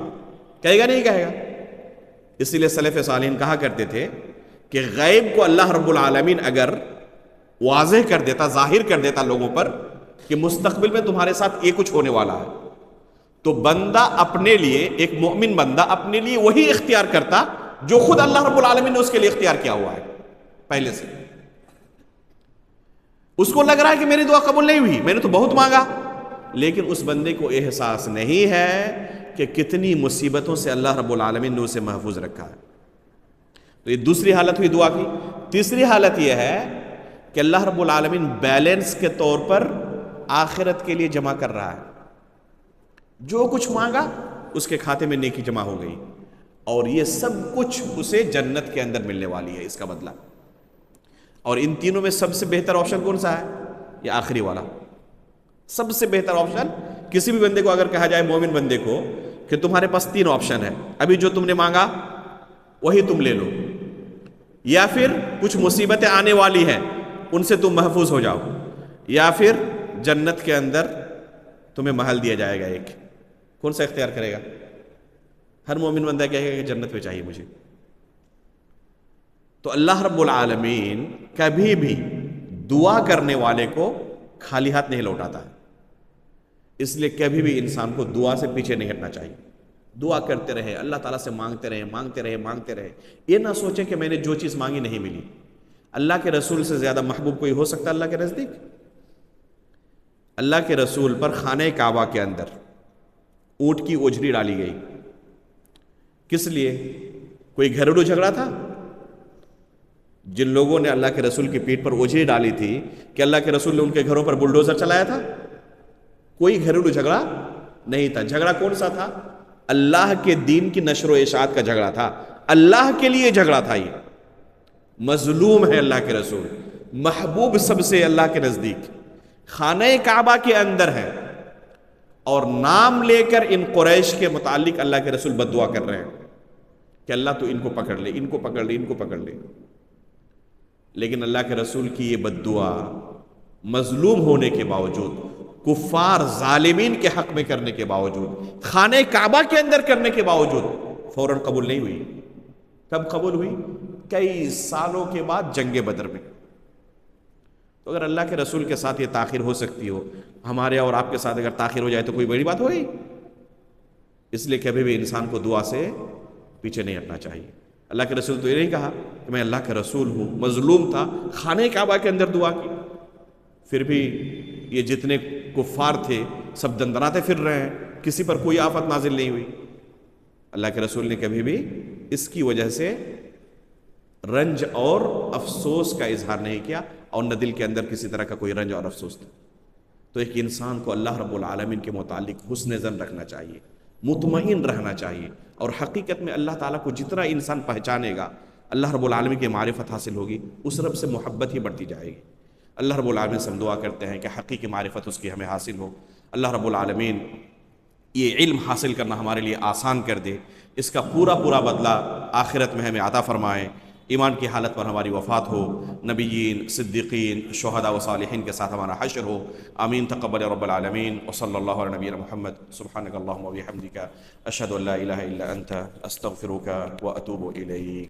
کہے گا نہیں کہے گا؟ اسی لیے سلف صالحین کہا کرتے تھے کہ غیب کو اللہ رب العالمین اگر واضح کر دیتا، ظاہر کر دیتا لوگوں پر کہ مستقبل میں تمہارے ساتھ یہ کچھ ہونے والا ہے، تو بندہ اپنے لیے، ایک مومن بندہ اپنے لیے وہی اختیار کرتا جو خود اللہ رب العالمین نے اس کے لیے اختیار کیا ہوا ہے پہلے سے. اس کو لگ رہا ہے کہ میری دعا قبول نہیں ہوئی، میں نے تو بہت مانگا، لیکن اس بندے کو احساس نہیں ہے کہ کتنی مصیبتوں سے اللہ رب العالمین نے اسے محفوظ رکھا ہے. تو یہ دوسری حالت ہوئی دعا کی. تیسری حالت یہ ہے کہ اللہ رب العالمین بیلنس کے طور پر آخرت کے لیے جمع کر رہا ہے. جو کچھ مانگا اس کے کھاتے میں نیکی جمع ہو گئی، اور یہ سب کچھ اسے جنت کے اندر ملنے والی ہے اس کا بدلہ. اور ان تینوں میں سب سے بہتر آپشن کون سا ہے؟ یہ آخری والا. سب سے بہتر آپشن کسی بھی بندے کو اگر کہا جائے، مومن بندے کو، کہ تمہارے پاس 3 آپشن ہے، ابھی جو تم نے مانگا وہی تم لے لو، یا پھر کچھ مصیبتیں آنے والی ہیں ان سے تم محفوظ ہو جاؤ، یا پھر جنت کے اندر تمہیں محل دیا جائے گا ایک. کون سا اختیار کرے گا؟ ہر مومن بندہ کہے گا کہ جنت میں چاہیے مجھے. تو اللہ رب العالمین کبھی بھی دعا کرنے والے کو خالی ہاتھ نہیں لوٹاتا ہے. اس لیے کبھی بھی انسان کو دعا سے پیچھے نہیں ہٹنا چاہیے. دعا کرتے رہے، اللہ تعالیٰ سے مانگتے رہے، مانگتے رہے، مانگتے رہے. یہ نہ سوچیں کہ میں نے جو چیز مانگی نہیں ملی. اللہ کے رسول سے زیادہ محبوب کوئی ہو سکتا ہے اللہ کے نزدیک؟ اللہ کے رسول پر خانہ کعبہ کے اندر اونٹ کی اوجری ڈالی گئی. کس لیے؟ کوئی گھریلو جھگڑا تھا؟ جن لوگوں نے اللہ کے رسول کی پیٹھ پر اوجری ڈالی تھی، کہ اللہ کے رسول نے ان کے گھروں پر بلڈوزر چلایا تھا؟ کوئی گھریلو جھگڑا نہیں تھا. جھگڑا کون سا تھا؟ اللہ کے دین کی نشر و اشاعت کا جھگڑا تھا. اللہ کے لیے جھگڑا تھا. یہ مظلوم ہے اللہ کے رسول، محبوب سب سے اللہ کے نزدیک، خانہ کعبہ کے اندر ہے، اور نام لے کر ان قریش کے متعلق اللہ کے رسول بد دعا کر رہے ہیں کہ اللہ تو ان کو پکڑ لے، ان کو پکڑ لے، ان کو پکڑ لے. لیکن اللہ کے رسول کی یہ بد دعا مظلوم ہونے کے باوجود، کفار ظالمین کے حق میں کرنے کے باوجود، خانہ کعبہ کے اندر کرنے کے باوجود فوراً قبول نہیں ہوئی. کب قبول ہوئی؟ کئی سالوں کے بعد جنگ بدر میں. تو اگر اللہ کے رسول کے ساتھ یہ تاخیر ہو سکتی ہو، ہمارے اور آپ کے ساتھ اگر تاخیر ہو جائے تو کوئی بڑی بات ہوئی؟ اس لیے کبھی بھی انسان کو دعا سے پیچھے نہیں ہٹنا چاہیے. اللہ کے رسول تو یہ نہیں کہا کہ میں اللہ کا رسول ہوں، مظلوم تھا، خانہ کعبہ کے اندر دعا کی. پھر بھی یہ جتنے کفار تھے سب دندناتے پھر رہے ہیں، کسی پر کوئی آفت نازل نہیں ہوئی. اللہ کے رسول نے کبھی بھی اس کی وجہ سے رنج اور افسوس کا اظہار نہیں کیا، اور نہ دل کے اندر کسی طرح کا کوئی رنج اور افسوس تھا. تو ایک انسان کو اللہ رب العالمین کے متعلق حسن ظن رکھنا چاہیے، مطمئن رہنا چاہیے. اور حقیقت میں اللہ تعالیٰ کو جتنا انسان پہچانے گا، اللہ رب العالمین کی معرفت حاصل ہوگی، اس رب سے محبت ہی بڑھتی جائے گی. اللہ رب العالمین سے ہم دعا کرتے ہیں کہ حقیقی معرفت اس کی ہمیں حاصل ہو. اللہ رب العالمین یہ علم حاصل کرنا ہمارے لیے آسان کر دے، اس کا پورا بدلہ آخرت میں ہمیں عطا فرمائے. ایمان کی حالت پر ہماری وفات ہو، نبیین، صدیقین، شہداء و صالحین کے ساتھ ہمارا حشر ہو. آمین. تقبل رب العالمین. وصلی اللہ علی نبینا محمد. سبحانک اللہم و بحمدک، اشہد ان لا الہ الا انت، استغفرک و اتوب الیک.